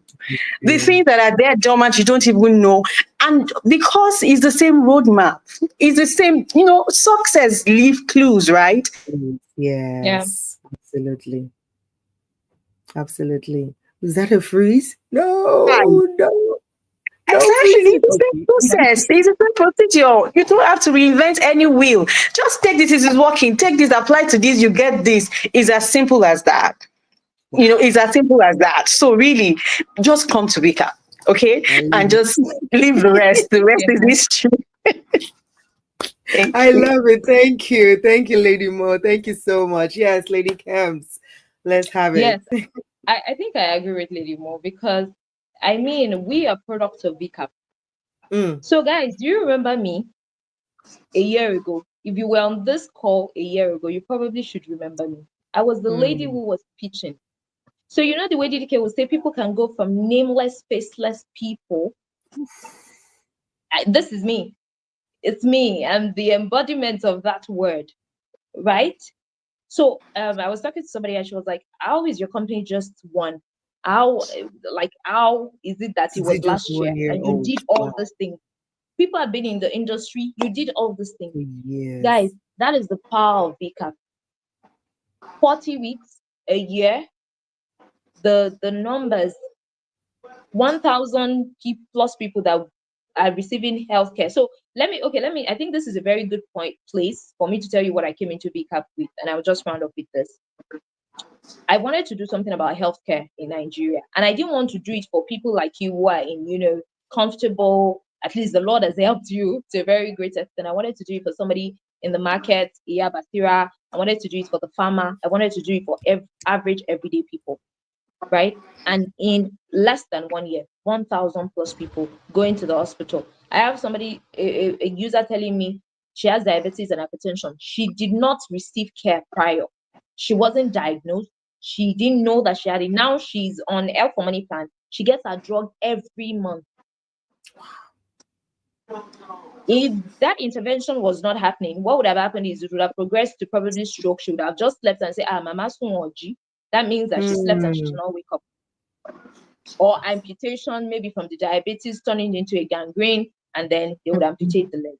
The things that are there dormant, you don't even know. And because it's the same roadmap, it's the same, success leave clues, right? Yes, absolutely. Absolutely. Was that a freeze? No. Exactly. It's the process. It's the procedure. You don't have to reinvent any wheel. Just take this is working. Take this, apply to this, you get this. It's as simple as that. It's as simple as that. So really, just come to Vika, okay? And just leave the rest. The rest is history. I love it. Thank you. Thank you, Lady Mo. Thank you so much. Yes, Lady Kems. Let's have it. Yes. I think I agree with Lady Mo because we are products of VCAP. So guys, do you remember me a year ago? If you were on this call a year ago, you probably should remember me. I was the lady who was pitching. So the way DDK would say people can go from nameless, faceless people this is me. It's me. I'm the embodiment of that word, right? So I was talking to somebody and she was like, how is your company just one? How is it that it Is was it just last year 1 year and you old? did all Wow. these things? People have been in the industry, you did all these things. Yes. Guys, that is the power of VCAP. 40 weeks, a year, the numbers, 1,000 plus people that are receiving healthcare. So I think this is a very good place for me to tell you what I came into VCAP with, and I'll just round up with this. I wanted to do something about healthcare in Nigeria, and I didn't want to do it for people like you who are in, comfortable. At least the Lord has helped you to a very great extent. I wanted to do it for somebody in the market, Basira. I wanted to do it for the farmer. I wanted to do it for average everyday people, right? And in less than 1 year, 1,000 plus people going to the hospital. I have somebody, a user telling me she has diabetes and hypertension. She did not receive care prior. She wasn't diagnosed. She didn't know that she had it. Now she's on Health for Money plan. She gets her drug every month. If that intervention was not happening, what would have happened is it would have progressed to probably stroke. She would have just slept and say, Mama Sunwoji. That means that she slept and she did not wake up. Or amputation, maybe from the diabetes turning into a gangrene, and then they would amputate the leg.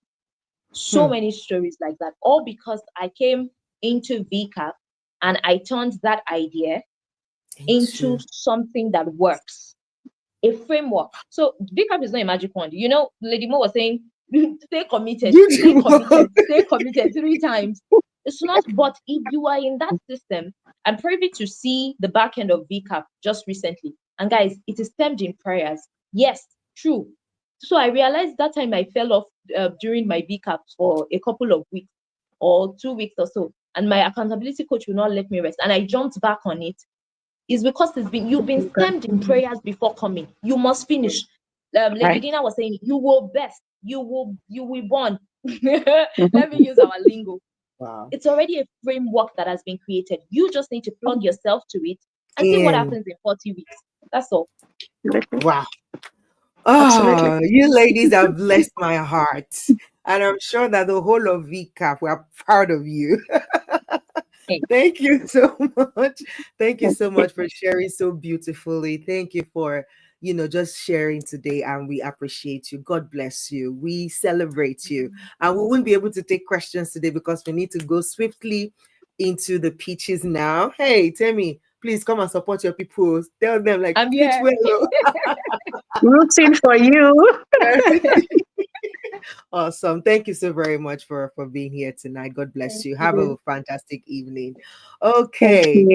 So many stories like that, all because I came into VCAP and I turned that idea into something that works, a framework. So VCAP is not a magic wand. Lady Mo was saying, stay committed, stay committed, stay committed 3 times. It's not, but if you are in that system, I'm privy to see the back end of VCAP just recently. And guys, it is stemmed in prayers. Yes, true. So I realized that time I fell off during my VCAP for a couple of weeks or 2 weeks or so. And my accountability coach will not let me rest. And I jumped back on it. It's because you've been stemmed in prayers before coming. You must finish. Lady Dina was saying, you will best. You will born. Let me use our lingo. Wow. It's already a framework that has been created. You just need to plug yourself to it and see what happens in 40 weeks. That's all. Wow. Absolutely. You ladies have blessed my heart. And I'm sure that the whole of VCAP, we're proud of you. Thank you so much. Thank you so much for sharing so beautifully. Thank you for, just sharing today. And we appreciate you. God bless you. We celebrate you. And we won't be able to take questions today because we need to go swiftly into the pitches now. Hey, Temi, please come and support your people. Tell them I'm pitch here. well. Rooting for you. Awesome. Thank you so very much for being here tonight. God bless you. Have a fantastic evening. Okay.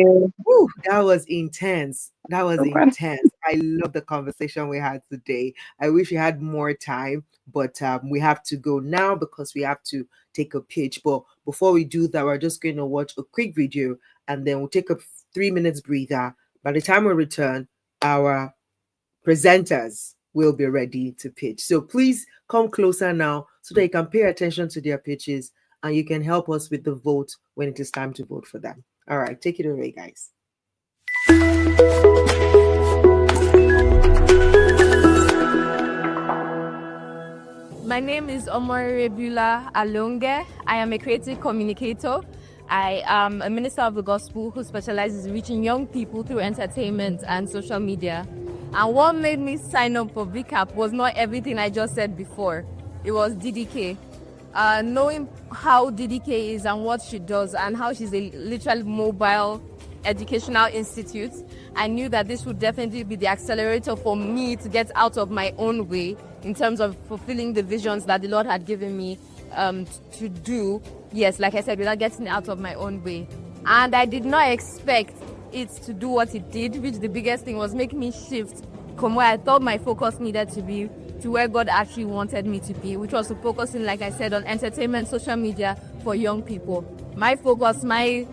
Woo, that was intense. That was intense. I love the conversation we had today. I wish we had more time, but we have to go now because we have to take a pitch. But before we do that, we're just going to watch a quick video and then we'll take a 3 minutes breather. By the time we return, our presenters will be ready to pitch. So please come closer now so that you can pay attention to their pitches and you can help us with the vote when it is time to vote for them. All right, take it away, guys. My name is Omorebula Alonge. I am a creative communicator. I am a minister of the gospel who specializes in reaching young people through entertainment and social media. And what made me sign up for VCAP was not everything I just said before. It was DDK. Knowing how DDK is and what she does and how she's a literal mobile educational institute, I knew that this would definitely be the accelerator for me to get out of my own way in terms of fulfilling the visions that the Lord had given me to do. Yes, like I said, without getting out of my own way. And I did not expect it to do what it did, which the biggest thing was make me shift from where I thought my focus needed to be to where God actually wanted me to be, which was to focusing, like I said, on entertainment, social media for young people. My focus, my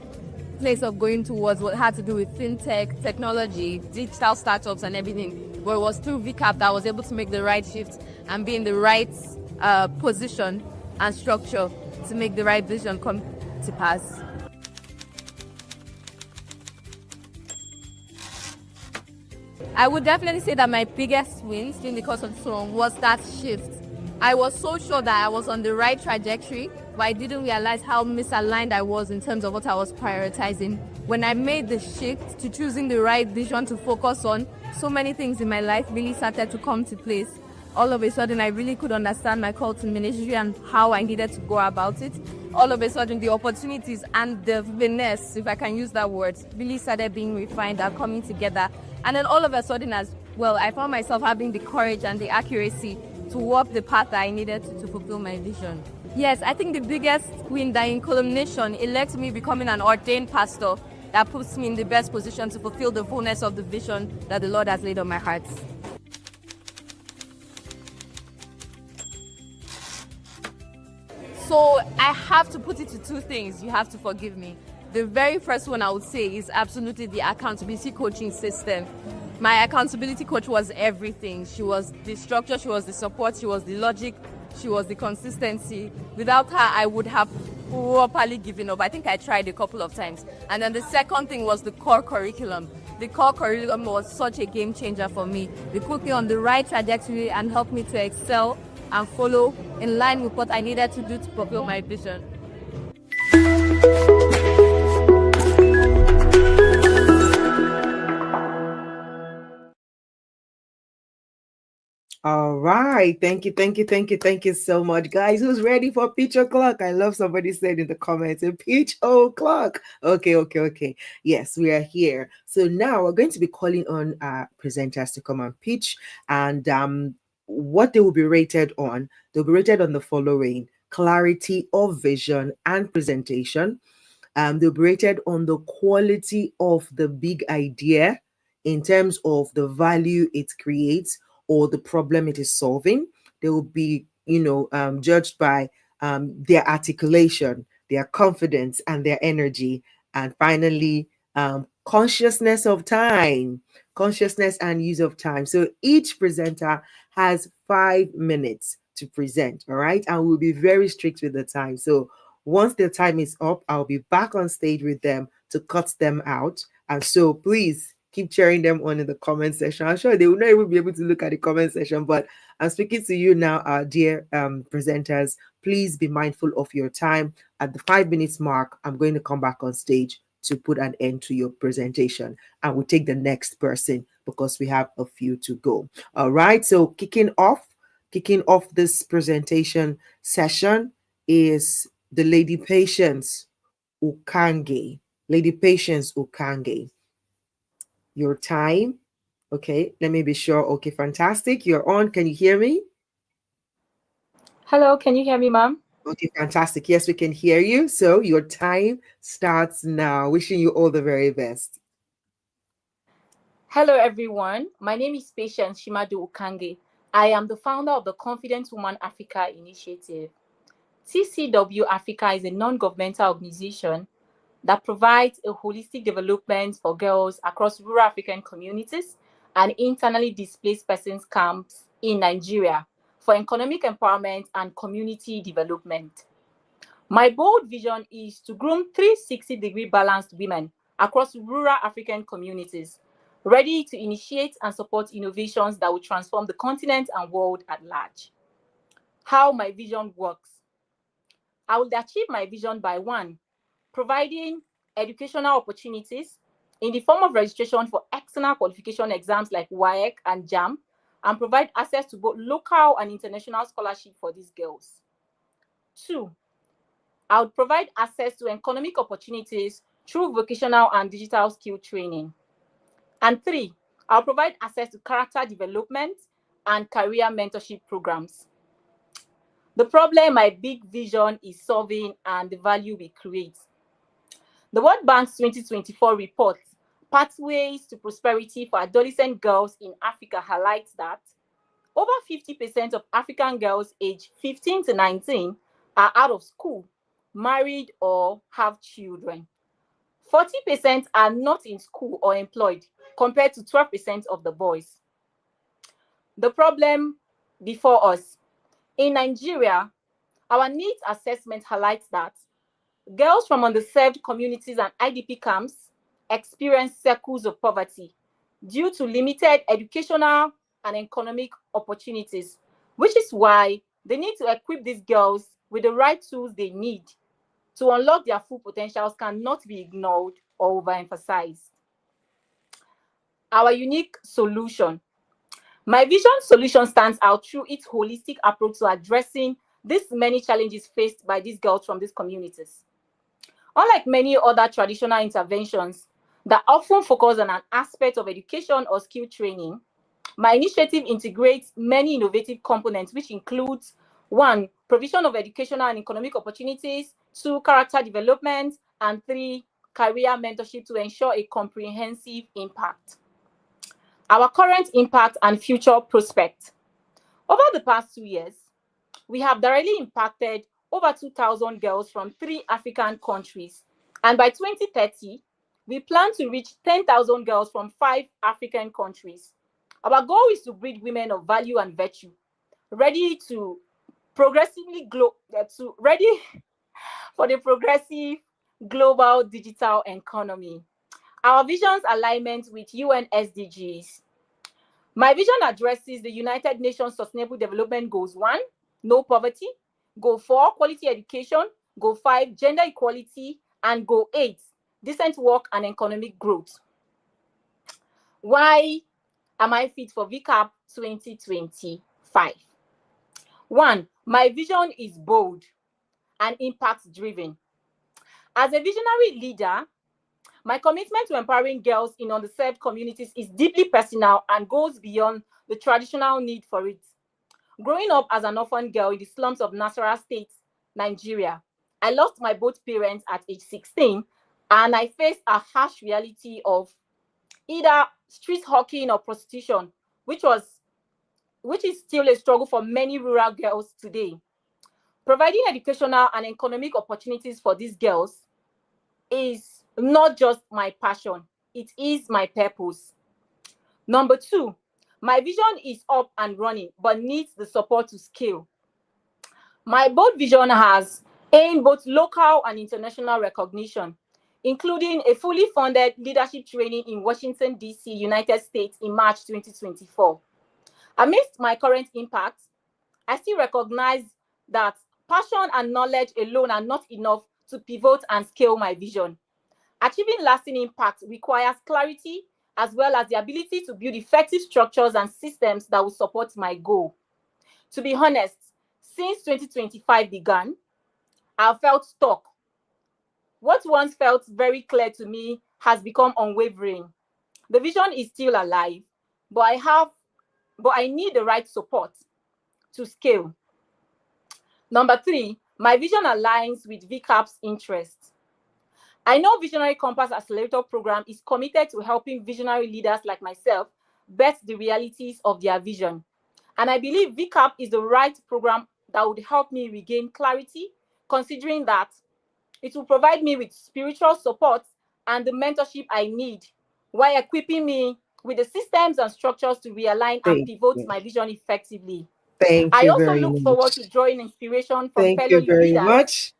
place of going towards what had to do with fintech, technology, digital startups and everything, where it was through VCAP that I was able to make the right shift and be in the right position and structure to make the right vision come to pass. I would definitely say that my biggest win during the course of the song was that shift. I was so sure that I was on the right trajectory, but I didn't realize how misaligned I was in terms of what I was prioritizing. When I made the shift to choosing the right vision to focus on, so many things in my life really started to come to place. All of a sudden, I really could understand my call to ministry and how I needed to go about it. All of a sudden, the opportunities and the finesse, if I can use that word, really started being refined and coming together. And then all of a sudden as well, I found myself having the courage and the accuracy to walk the path that I needed to fulfill my vision. Yes, I think the biggest win that in culmination, it led to me becoming an ordained pastor that puts me in the best position to fulfill the fullness of the vision that the Lord has laid on my heart. So I have to put it to two things. You have to forgive me. The very first one I would say is absolutely the accountability coaching system. My accountability coach was everything. She was the structure, she was the support, she was the logic, she was the consistency. Without her, I would have properly given up. I think I tried a couple of times. And then the second thing was the core curriculum. The core curriculum was such a game changer for me. It put me on the right trajectory and helped me to excel and follow in line with what I needed to do to fulfill my vision. All right. Thank you so much, guys. Who's ready for pitch o'clock? I love somebody said in the comments, pitch o'clock. Okay. Yes, we are here. So now we're going to be calling on our presenters to come and pitch, and what they will be rated on. They'll be rated on the following: clarity of vision and presentation. They'll be rated on the quality of the big idea in terms of the value it creates or the problem it is solving. They will be, judged by their articulation, their confidence, and their energy. And finally, consciousness and use of time. So each presenter has 5 minutes to present, all right? And we'll be very strict with the time. So once their time is up, I'll be back on stage with them to cut them out. And so please keep cheering them on in the comment section. I'm sure they will not even be able to look at the comment section, but I'm speaking to you now, our dear presenters. Please be mindful of your time. At the 5 minutes mark, I'm going to come back on stage to put an end to your presentation, and we'll take the next person because we have a few to go. All right, so kicking off this presentation session is the Lady Patience Ukange. Lady Patience Ukange. Your time. Okay, let me be sure. Okay, fantastic. You're on. Can you hear me? Hello, can you hear me, ma'am? Okay, fantastic. Yes, we can hear you. So your time starts now. Wishing you all the very best. Hello, everyone. My name is Patience Shimadu Ukange. I am the founder of the Confident Woman Africa Initiative. TCW Africa is a non-governmental organization that provides a holistic development for girls across rural African communities and internally displaced persons camps in Nigeria for economic empowerment and community development. My bold vision is to groom 360-degree balanced women across rural African communities, ready to initiate and support innovations that will transform the continent and world at large. How my vision works. I will achieve my vision by 1, providing educational opportunities in the form of registration for external qualification exams like WAEC and JAM, and provide access to both local and international scholarship for these girls. 2, I would provide access to economic opportunities through vocational and digital skill training. And 3, I'll provide access to character development and career mentorship programs. The problem my big vision is solving and the value we create. The World Bank's 2024 report, Pathways to Prosperity for Adolescent Girls in Africa, highlights that over 50% of African girls aged 15 to 19 are out of school, married, or have children. 40% are not in school or employed, compared to 12% of the boys. The problem before us. In Nigeria, our needs assessment highlights that girls from underserved communities and IDP camps experience circles of poverty, due to limited educational and economic opportunities, which is why they need to equip these girls with the right tools they need to unlock their full potentials cannot be ignored or overemphasized. Our unique solution. My vision solution stands out through its holistic approach to addressing these many challenges faced by these girls from these communities. Unlike many other traditional interventions that often focus on an aspect of education or skill training, my initiative integrates many innovative components, which includes 1, provision of educational and economic opportunities, 2, character development, and 3, career mentorship to ensure a comprehensive impact. Our current impact and future prospect. Over the past 2 years, we have directly impacted over 2,000 girls from 3 African countries. And by 2030, we plan to reach 10,000 girls from 5 African countries. Our goal is to breed women of value and virtue, ready for the progressive global digital economy. Our vision's alignment with UN SDGs. My vision addresses the United Nations Sustainable Development Goals 1, no poverty, Goal 4, quality education, Goal 5, gender equality, and Goal 8, decent work and economic growth. Why am I fit for VCAP 2025? 1, my vision is bold and impact-driven. As a visionary leader, my commitment to empowering girls in underserved communities is deeply personal and goes beyond the traditional need for it. Growing up as an orphan girl in the slums of Nasarawa State, Nigeria, I lost my both parents at age 16, and I faced a harsh reality of either street hawking or prostitution, which is still a struggle for many rural girls today. Providing educational and economic opportunities for these girls is not just my passion, it is my purpose. Number 2, my vision is up and running, but needs the support to scale. My bold vision has aimed both local and international recognition, including a fully funded leadership training in Washington, D.C., United States in March 2024. Amidst my current impact, I still recognize that passion and knowledge alone are not enough to pivot and scale my vision. Achieving lasting impact requires clarity as well as the ability to build effective structures and systems that will support my goal. To be honest, since 2025 began, I've felt stuck. What once felt very clear to me has become unwavering. The vision is still alive, but I need the right support to scale. Number 3, my vision aligns with VCAP's interests. I know Visionary Compass Accelerator Program is committed to helping visionary leaders like myself bet the realities of their vision. And I believe VCAP is the right program that would help me regain clarity, considering that it will provide me with spiritual support and the mentorship I need, while equipping me with the systems and structures to realign and pivot my vision effectively. Thank you very look much. forward to drawing inspiration from Thank fellow you very leaders much.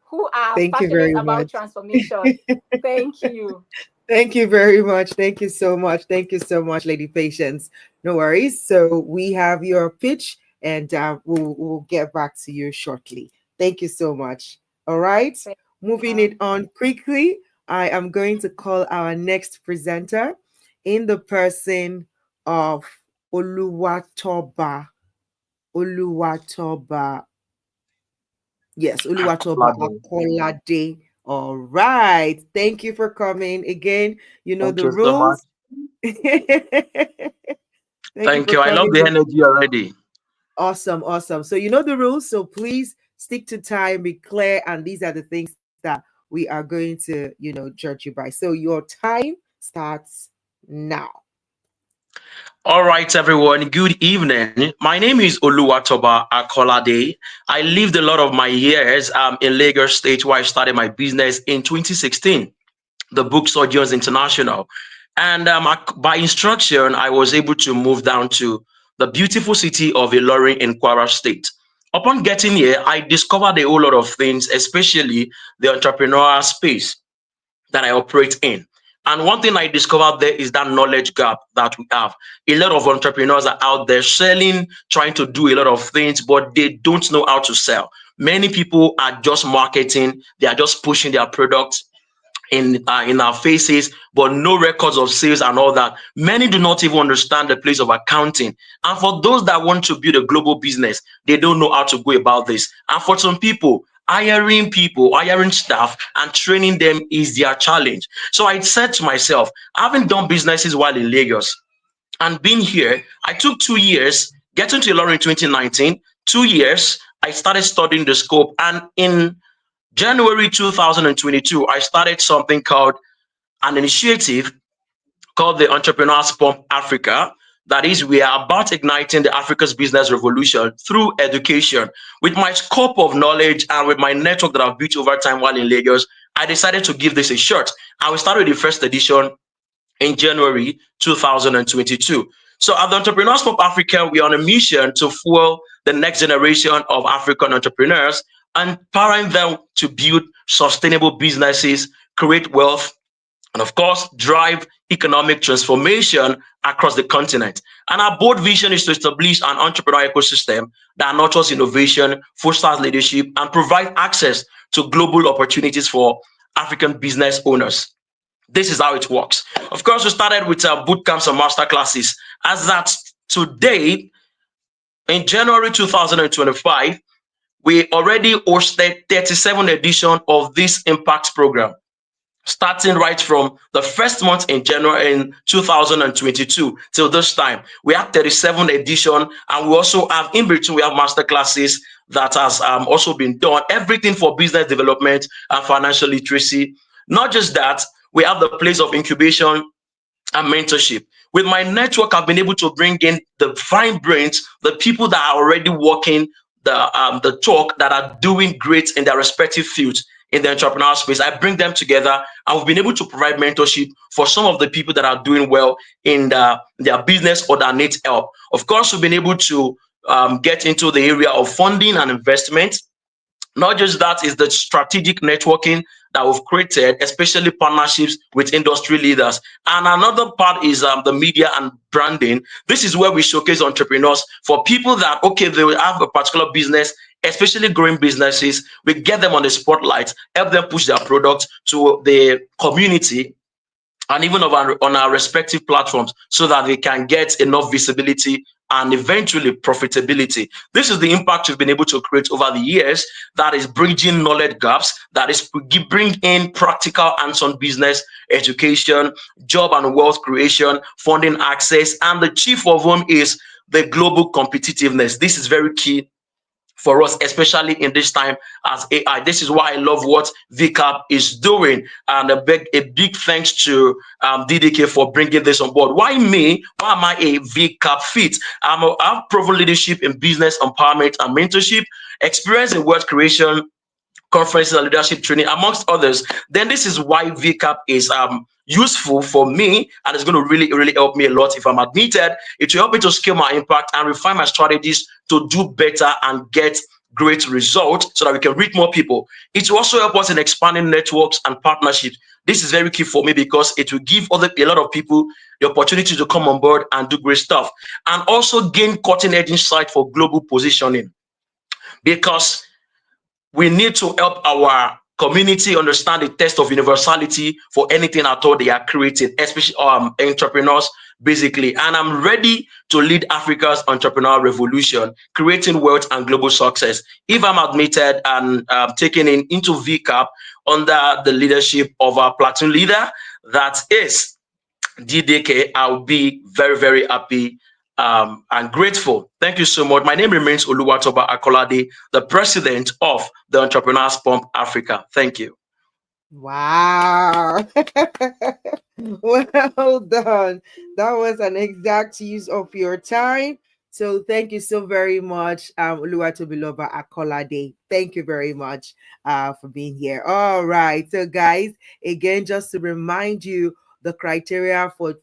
who are Thank you passionate very about much. transformation. Thank you. Thank you very much. Thank you so much. Thank you so much, Lady Patience. No worries. So we have your pitch, and we'll get back to you shortly. Thank you so much. All right. Moving it on quickly, I am going to call our next presenter in the person of Oluwatoba. Oluwatoba. Yes, Oluwatoba Akolade. All right. Thank you for coming again. You know the rules. Thank you. I love the energy already. Awesome. Awesome. So you know the rules. So please stick to time, be clear. And these are the things that we are going to, judge you by. So your time starts now. All right, everyone. Good evening. My name is Oluwatoba Akolade. I lived a lot of my years in Lagos State, where I started my business in 2016, the Book Surgeons International. And by instruction, I was able to move down to the beautiful city of Ilorin in Kwara State. Upon getting here, I discovered a whole lot of things, especially the entrepreneurial space that I operate in. And one thing I discovered there is that knowledge gap that we have. A lot of entrepreneurs are out there selling, trying to do a lot of things, but they don't know how to sell. Many people are just marketing, they are just pushing their products in our faces, but no records of sales and all that. Many do not even understand the place of accounting. And for those that want to build a global business, they don't know how to go about this. And for some people, hiring staff and training them is their challenge. So I said to myself, having done businesses while in Lagos and being here, I took 2 years getting to Ilorin in 2019. 2 years, I started studying the scope, and in January 2022, I started something called an initiative called the Entrepreneurs Pump Africa. That is, we are about igniting the Africa's business revolution through education. With my scope of knowledge and with my network that I've built over time while in Lagos, I decided to give this a shot. And we started the first edition in January 2022. So at the Entrepreneurs Pump Africa, we are on a mission to fuel the next generation of African entrepreneurs, empowering them to build sustainable businesses, create wealth, and of course, drive economic transformation across the continent. And our bold vision is to establish an entrepreneurial ecosystem that nurtures innovation, fosters leadership, and provide access to global opportunities for African business owners. This is how it works. Of course, we started with boot camps and master classes. As that today, in January 2025, we already hosted 37 edition of this impact program, starting right from the first month in January in 2022 till this time. We have 37 edition, and we also have in between, we have master classes that has also been done, everything for business development and financial literacy. Not just that, we have the place of incubation and mentorship. With my network, I've been able to bring in the fine brains, the people that are already working the talk, that are doing great in their respective fields in the entrepreneurial space. I bring them together, and we've been able to provide mentorship for some of the people that are doing well in their business or that need help. Of course, we've been able to get into the area of funding and investment. Not just that, is the strategic networking that we've created, especially partnerships with industry leaders. And another part is the media and branding. This is where we showcase entrepreneurs for people that, okay, they will have a particular business, especially growing businesses. We get them on the spotlight, help them push their products to the community and even on our respective platforms, so that they can get enough visibility and eventually profitability. This is the impact we've been able to create over the years, that is bridging knowledge gaps, that is bring in practical hands-on business education, job and wealth creation, funding access, and the chief of whom is the global competitiveness. This is very key for us, especially in this time as AI. This is why I love what VCAP is doing, and a big thanks to DDK for bringing this on board. Why me? Why am I a VCAP fit? I've proven leadership in business empowerment and mentorship, experience in wealth creation, conferences and leadership training, amongst others. Then this is why VCAP is useful for me, and it's going to really help me a lot if I'm admitted. It will help me to scale my impact and refine my strategies to do better and get great results, so that we can reach more people. It will also help us in expanding networks and partnerships. This is very key for me, because it will give a lot of people the opportunity to come on board and do great stuff, and also gain cutting-edge insight for global positioning, because we need to help our community understand the test of universality for anything at all they are creating, especially entrepreneurs, basically. And I'm ready to lead Africa's entrepreneurial revolution, creating wealth and global success. If I'm admitted and taken into VCAP under the leadership of our platoon leader, that is DDK, I'll be very happy and grateful. Thank you so much. My name remains Oluwatoba Akolade, the president of the Entrepreneurs Pump Africa. Thank you. Wow. Well done. That was an exact use of your time. So thank you so very much, Oluwatobiloba Akolade. Thank you very much for being here. All right. So guys, again, just to remind you, the criteria for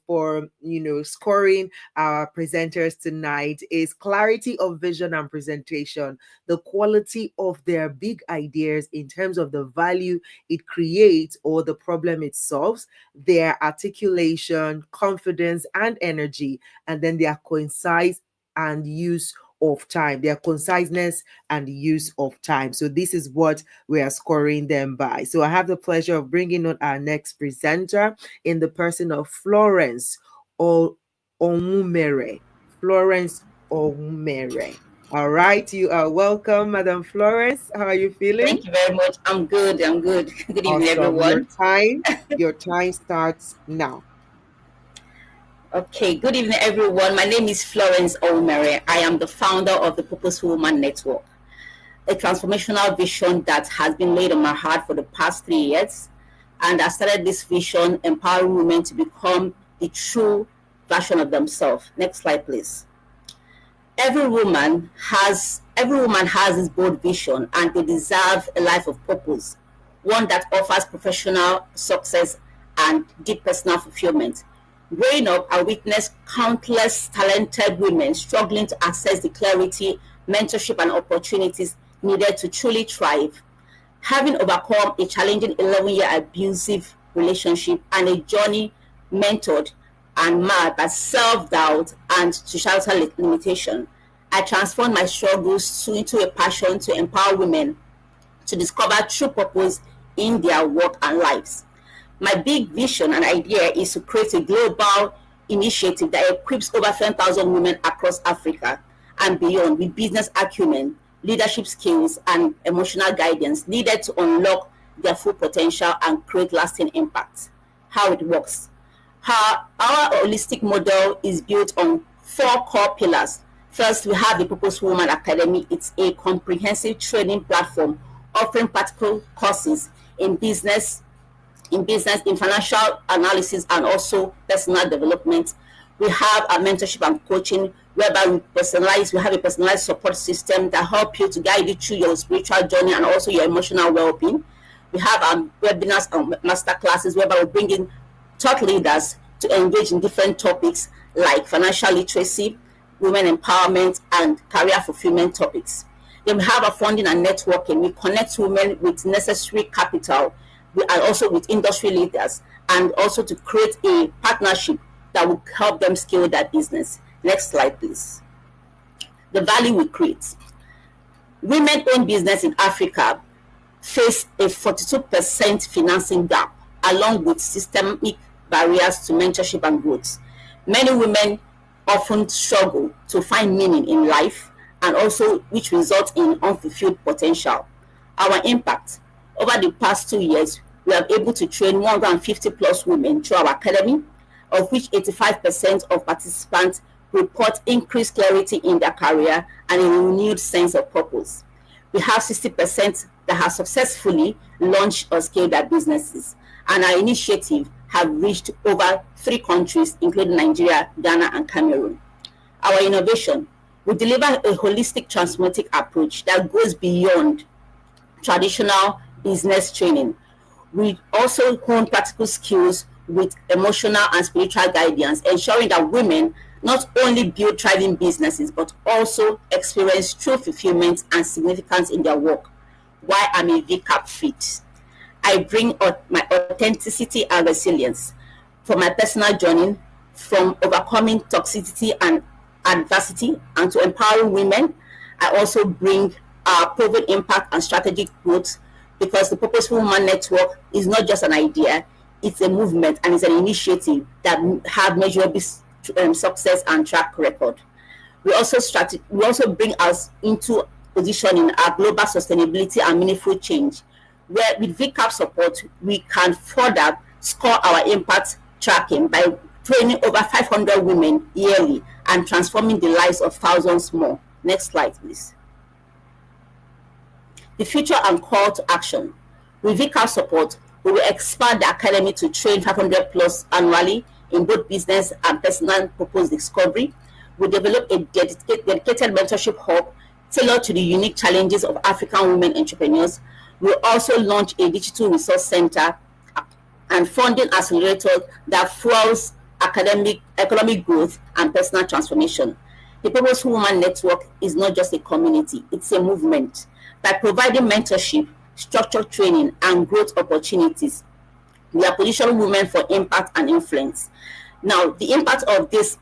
scoring our presenters tonight is clarity of vision and presentation, the quality of their big ideas in terms of the value it creates or the problem it solves, their articulation, confidence, and energy, and then their concise and use of time, their conciseness and use of time. So this is what we are scoring them by. So I have the pleasure of bringing on our next presenter in the person of Florence Omumere. Florence Omumere. All right, you are welcome, Madam Florence. How are you feeling? Thank you very much. I'm good. Good evening, everyone. Your time starts now. Okay, good evening, everyone. My name is Florence Omere. I am the founder of the Purposeful Woman Network, a transformational vision that has been laid on my heart for the past 3 years. And I started this vision empowering women to become the true version of themselves. Next slide, please. Every woman has this bold vision, and they deserve a life of purpose, one that offers professional success and deep personal fulfillment. Growing up, I witnessed countless talented women struggling to access the clarity, mentorship, and opportunities needed to truly thrive. Having overcome a challenging 11-year abusive relationship and a journey mentored and marred by self-doubt and societal limitation, I transformed my struggles into a passion to empower women to discover true purpose in their work and lives. My big vision and idea is to create a global initiative that equips over 10,000 women across Africa and beyond with business acumen, leadership skills, and emotional guidance needed to unlock their full potential and create lasting impact. How it works. Our holistic model is built on 4 core pillars. First, we have the Purposeful Woman Academy. It's a comprehensive training platform offering practical courses in business, in financial analysis, and also personal development. We have a mentorship and coaching whereby we have a personalized support system that help you to guide you through your spiritual journey and also your emotional well-being. We have webinars and master classes whereby we bring in thought leaders to engage in different topics like financial literacy, women empowerment, and career fulfillment topics. Then we have a funding and networking. We connect women with necessary capital and also with industry leaders, and also to create a partnership that will help them scale their business. Next slide, please. The value we create. Women-owned business in Africa face a 42% financing gap, along with systemic barriers to mentorship and growth. Many women often struggle to find meaning in life, and also which results in unfulfilled potential. Our impact. Over the past 2 years, we are able to train 150 plus women through our academy, of which 85% of participants report increased clarity in their career and a renewed sense of purpose. We have 60% that have successfully launched or scaled their businesses, and our initiative have reached over 3 countries, including Nigeria, Ghana, and Cameroon. Our innovation. We deliver a holistic transformative approach that goes beyond traditional business training. We also hone practical skills with emotional and spiritual guidance, ensuring that women not only build thriving businesses, but also experience true fulfillment and significance in their work. Why I'm a VCAP fit. I bring my authenticity and resilience from my personal journey, from overcoming toxicity and adversity and to empowering women. I also bring proven impact and strategic growth, because the Purposeful Woman Network is not just an idea, it's a movement and it's an initiative that have measurable success and track record. We also bring us into position in our global sustainability and meaningful change, where with VCAP support, we can further score our impact tracking by training over 500 women yearly and transforming the lives of thousands more. Next slide, please. The future and call to action. With VCAP support, we will expand the academy to train 500 plus annually in both business and personal purpose discovery. We develop a dedicated mentorship hub tailored to the unique challenges of African women entrepreneurs. We also launch a digital resource center and funding accelerators that fuels economic growth and personal transformation. The Purposeful Woman Network is not just a community, it's a movement. By providing mentorship, structured training, and growth opportunities, we are positioning women for impact and influence. Now, the impact of this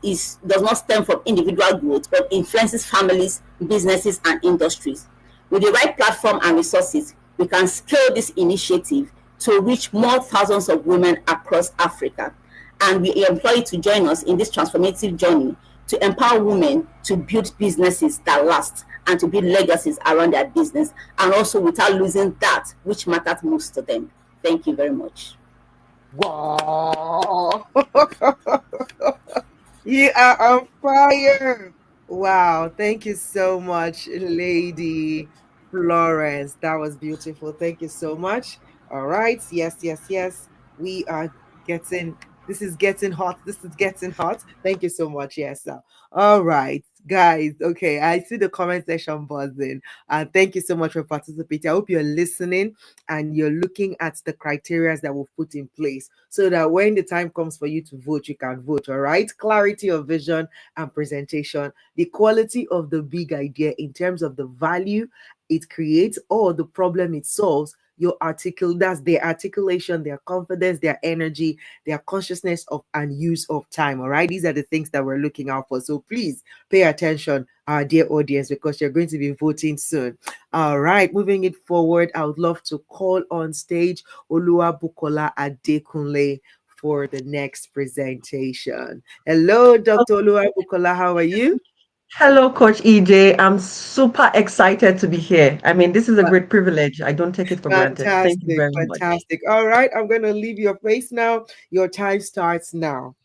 does not stem from individual growth, but influences families, businesses, and industries. With the right platform and resources, we can scale this initiative to reach more thousands of women across Africa. And we employ you to join us in this transformative journey to empower women to build businesses that last and to build legacies around their business, and also without losing that which matters most to them. Thank you very much. Wow. You are on fire. Wow. Thank you so much, Lady Florence. That was beautiful. Thank you so much. All right. Yes, yes, yes. We are getting, this is getting hot. This is getting hot. Thank you so much. Yes, sir. All right, guys. Okay. I see the comment section buzzing. And thank you so much for participating. I hope you're listening and you're looking at the criteria that we've put in place so that when the time comes for you to vote, you can vote. All right. Clarity of vision and presentation, the quality of the big idea in terms of the value it creates or the problem it solves, that's their articulation, their confidence, their energy, their consciousness of and use of time. All right. These are the things that we're looking out for. So please pay attention, our dear audience, because you're going to be voting soon. All right, moving it forward, I would love to call on stage Oluwabukola Adekunle for the next presentation. Hello, Dr. Oluwabukola, how are you? Hello, Coach EJ. I'm super excited to be here. I mean, this is a great privilege. I don't take it for granted. Thank you Fantastic, very much. fantastic. All right, I'm going to leave your face now. Your time starts now.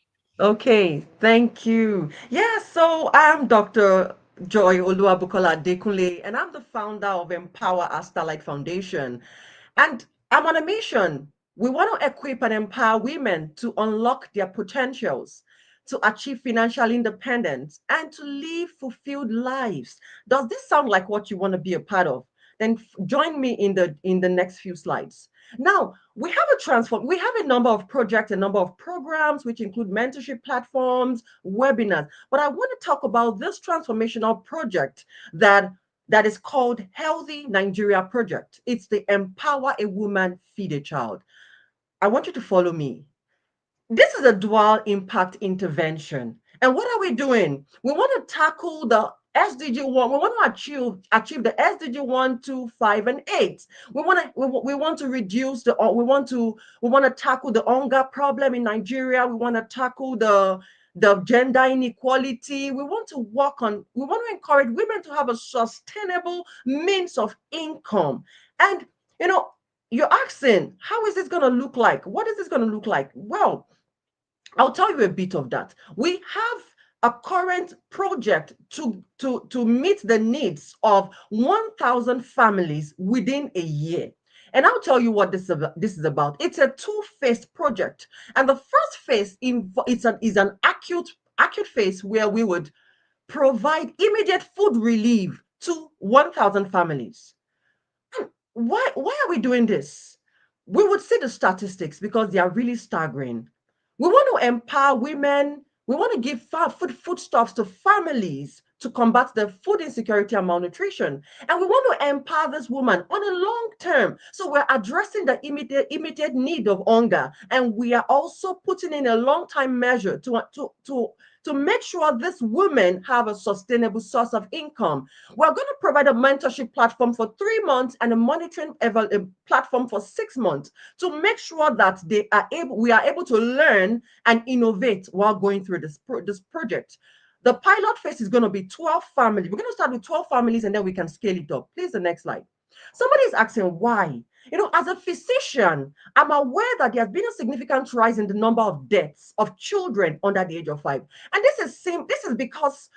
Okay, thank you. Yeah, so I'm Dr. Joy Oluwabukola Adekunle, and I'm the founder of Empower Our Starlight Foundation. And I'm on a mission. We want to equip and empower women to unlock their potentials, to achieve financial independence, and to live fulfilled lives. Does this sound like what you want to be a part of? Then join me in the next few slides. Now, we have a number of projects, a number of programs, which include mentorship platforms, webinars. But I want to talk about this transformational project that is called Healthy Nigeria Project. It's the Empower a Woman, Feed a Child. I want you to follow me. This is a dual impact intervention. And what are we doing? We want to tackle the SDG 1. We want to achieve the SDG 1, 2, 5, and 8. We want to reduce we want to tackle the hunger problem in Nigeria. We want to tackle the gender inequality. We want to encourage women to have a sustainable means of income. And you're asking, how is this going to look like? What is this going to look like? Well, I'll tell you a bit of that. We have a current project to meet the needs of 1,000 families within a year. And I'll tell you what this is about. It's a two-phase project. And the first phase is an acute phase where we would provide immediate food relief to 1,000 families. Why are we doing this? We would see the statistics because they are really staggering. We want to empower women. We want to give foodstuffs to families to combat the food insecurity and malnutrition. And we want to empower this woman on a long term. So we're addressing the immediate need of hunger. And we are also putting in a long-time measure to make sure this women have a sustainable source of income. We're going to provide a mentorship platform for 3 months and a monitoring platform for 6 months to make sure that we are able to learn and innovate while going through this project. The pilot phase is going to be 12 families. We're going to start with 12 families and then we can scale it up. Please, the next slide. Somebody is asking why. As a physician, I'm aware that there has been a significant rise in the number of deaths of children under the age of 5. And this is because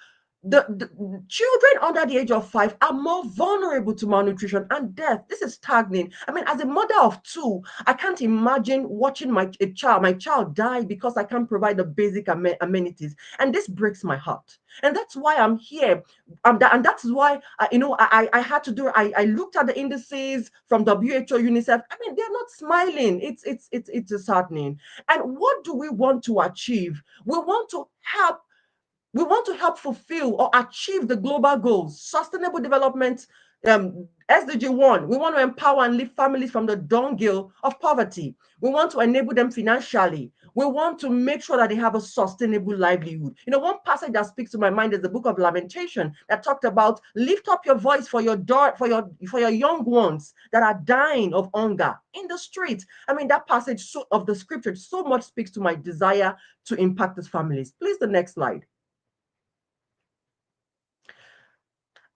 the children under the age of 5 are more vulnerable to malnutrition and death. This is staggering. I mean, as a mother of 2, I can't imagine watching my child die because I can't provide the basic amenities, and this breaks my heart. And that's why I'm here. And that's why I had to do. I looked at the indices from WHO, UNICEF. I mean, they're not smiling. It's disheartening. And what do we want to achieve? We want to help fulfill or achieve the global goals, sustainable development, SDG 1. We want to empower and lift families from the dunghill of poverty. We want to enable them financially. We want to make sure that they have a sustainable livelihood. One passage that speaks to my mind is the book of Lamentation that talked about lift up your voice for your young ones that are dying of hunger in the street. I mean, that passage of the scripture so much speaks to my desire to impact these families. Please, the next slide.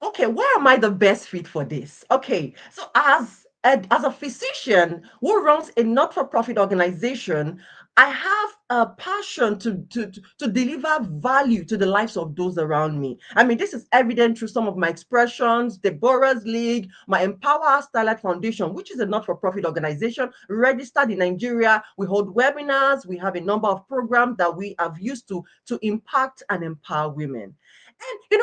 Okay, why am I the best fit for this? Okay, so as a physician who runs a not-for-profit organization, I have a passion to deliver value to the lives of those around me. I mean, this is evident through some of my expressions, Deborah's League, my Empower Starlight Foundation, which is a not-for-profit organization registered in Nigeria. We hold webinars. We have a number of programs that we have used to impact and empower women. And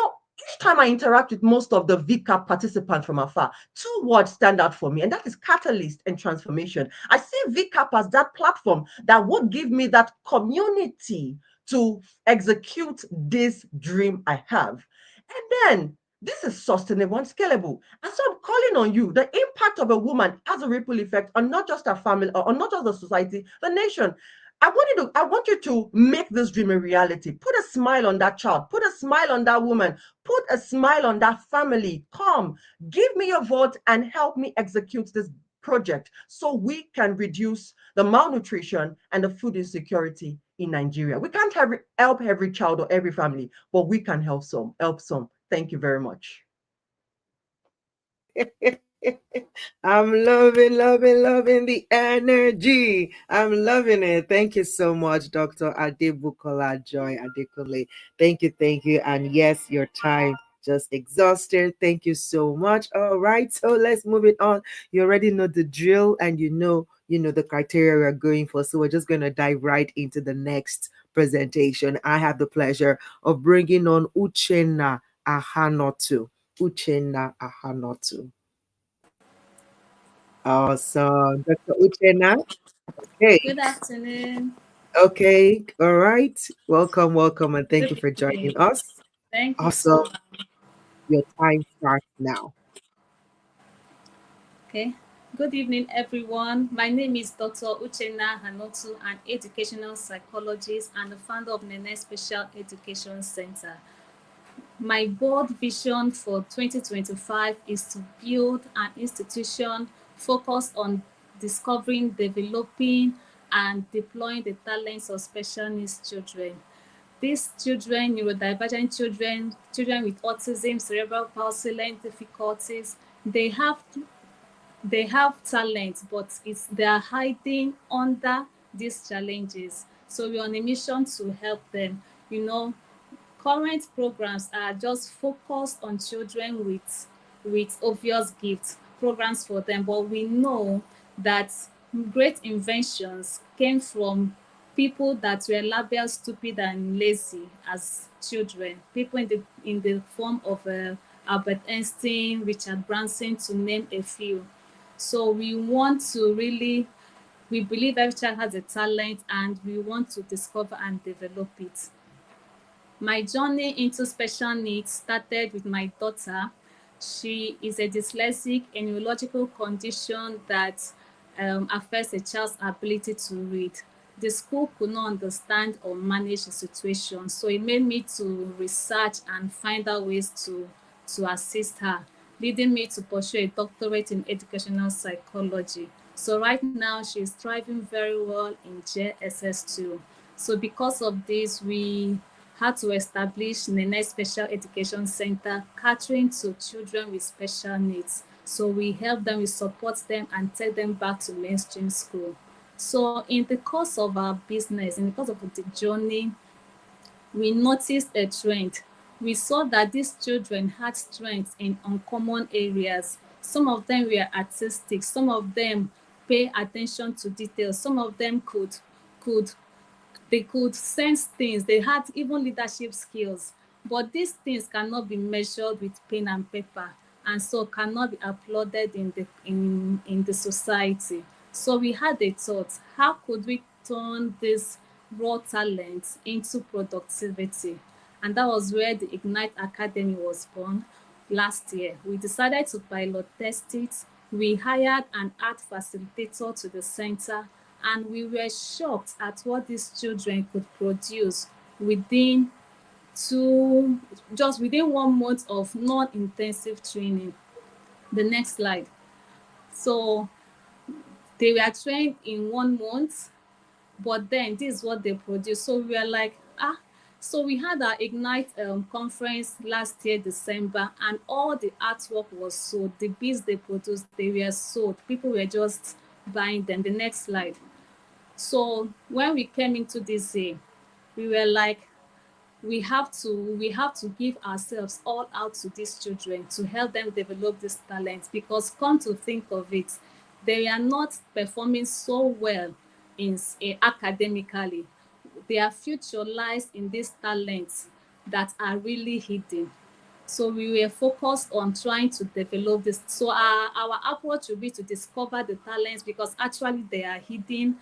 each time I interact with most of the VCAP participants from afar, 2 words stand out for me, and that is catalyst and transformation. I see VCAP as that platform that would give me that community to execute this dream I have. And then this is sustainable and scalable. And so I'm calling on you. The impact of a woman has a ripple effect on not just her family, or on not just the society, the nation. I want you to make this dream a reality. Put a smile on that child. Put a smile on that woman. Put a smile on that family. Come, give me your vote and help me execute this project so we can reduce the malnutrition and the food insecurity in Nigeria. We can't help every child or every family, but we can help some. Thank you very much. I'm loving the energy. I'm loving it. Thank you so much, Dr. Adebukola Joy Adekunle. Thank you. And yes, your time just exhausted. Thank you so much. All right, so let's move it on. You already know the drill, and you know the criteria we're going for. So we're just going to dive right into the next presentation. I have the pleasure of bringing on Uchenna Ahanotu. Uchenna Ahanotu. Awesome. Dr. Uchenna. Okay. Good afternoon. Okay. All right. Welcome, and thank you for joining us. Thank you. Awesome. Your time starts now. Okay. Good evening, everyone. My name is Dr. Uchenna Hanotu, an educational psychologist and the founder of Nene Special Education Center. My bold vision for 2025 is to build an institution focused on discovering, developing, and deploying the talents of special needs children. These children, neurodivergent children, children with autism, cerebral palsy, learning difficulties, they have talent, but they are hiding under these challenges. So we're on a mission to help them. Current programs are just focused on children with obvious gifts, programs for them, but we know that great inventions came from people that were labeled stupid and lazy as children, people in the form of Albert Einstein, Richard Branson, to name a few. So we believe every child has a talent, and we want to discover and develop it. My journey into special needs started with my daughter. She is a dyslexic, a neurological condition that affects a child's ability to read. The school could not understand or manage the situation, so it made me to research and find out ways to assist her, leading me to pursue a doctorate in educational psychology. So right now, she's thriving very well in JSS2. So because of this, we had to establish Nene Special Education Center, catering to children with special needs. So we help them, we support them, and take them back to mainstream school. So in the course of our business, in the course of the journey, we noticed a trend. We saw that these children had strengths in uncommon areas. Some of them were artistic, some of them pay attention to details, some of them could they could sense things, they had even leadership skills. But these things cannot be measured with pen and paper, and so cannot be applauded in the society. So we had a thought, how could we turn this raw talent into productivity? And that was where the Ignite Academy was born last year. We decided to pilot test it. We hired an art facilitator to the center, and we were shocked at what these children could produce within just within 1 month of non-intensive training. The next slide. So they were trained in 1 month, but then this is what they produced. So we were like, so we had our Ignite conference last year, December, and all the artwork was sold. The beads they produced, they were sold. People were just buying them. The next slide. So when we came into this year, we were like, we have to give ourselves all out to these children to help them develop this talent, because come to think of it, they are not performing so well academically. Their future lies in these talents that are really hidden. So we were focused on trying to develop this. So our approach will be to discover the talents, because actually they are hidden.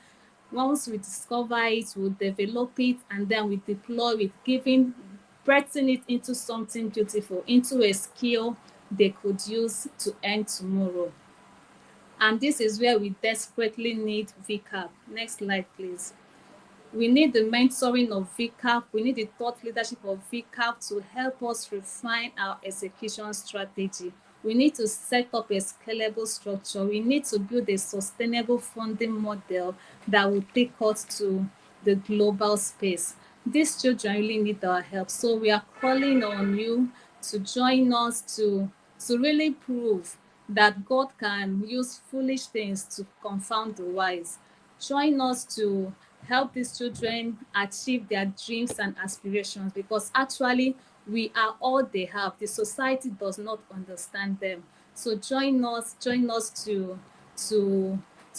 Once we discover it, we'll develop it, and then we deploy it, breathing it into something beautiful, into a skill they could use to earn tomorrow. And this is where we desperately need VCAP. Next slide, please. We need the mentoring of VCAP. We need the thought leadership of VCAP to help us refine our execution strategy. We need to set up a scalable structure. We need to build a sustainable funding model that will take us to the global space. These children really need our help. So we are calling on you to join us to really prove that God can use foolish things to confound the wise. Join us to help these children achieve their dreams and aspirations, because actually we are all they have. The society does not understand them. So join us to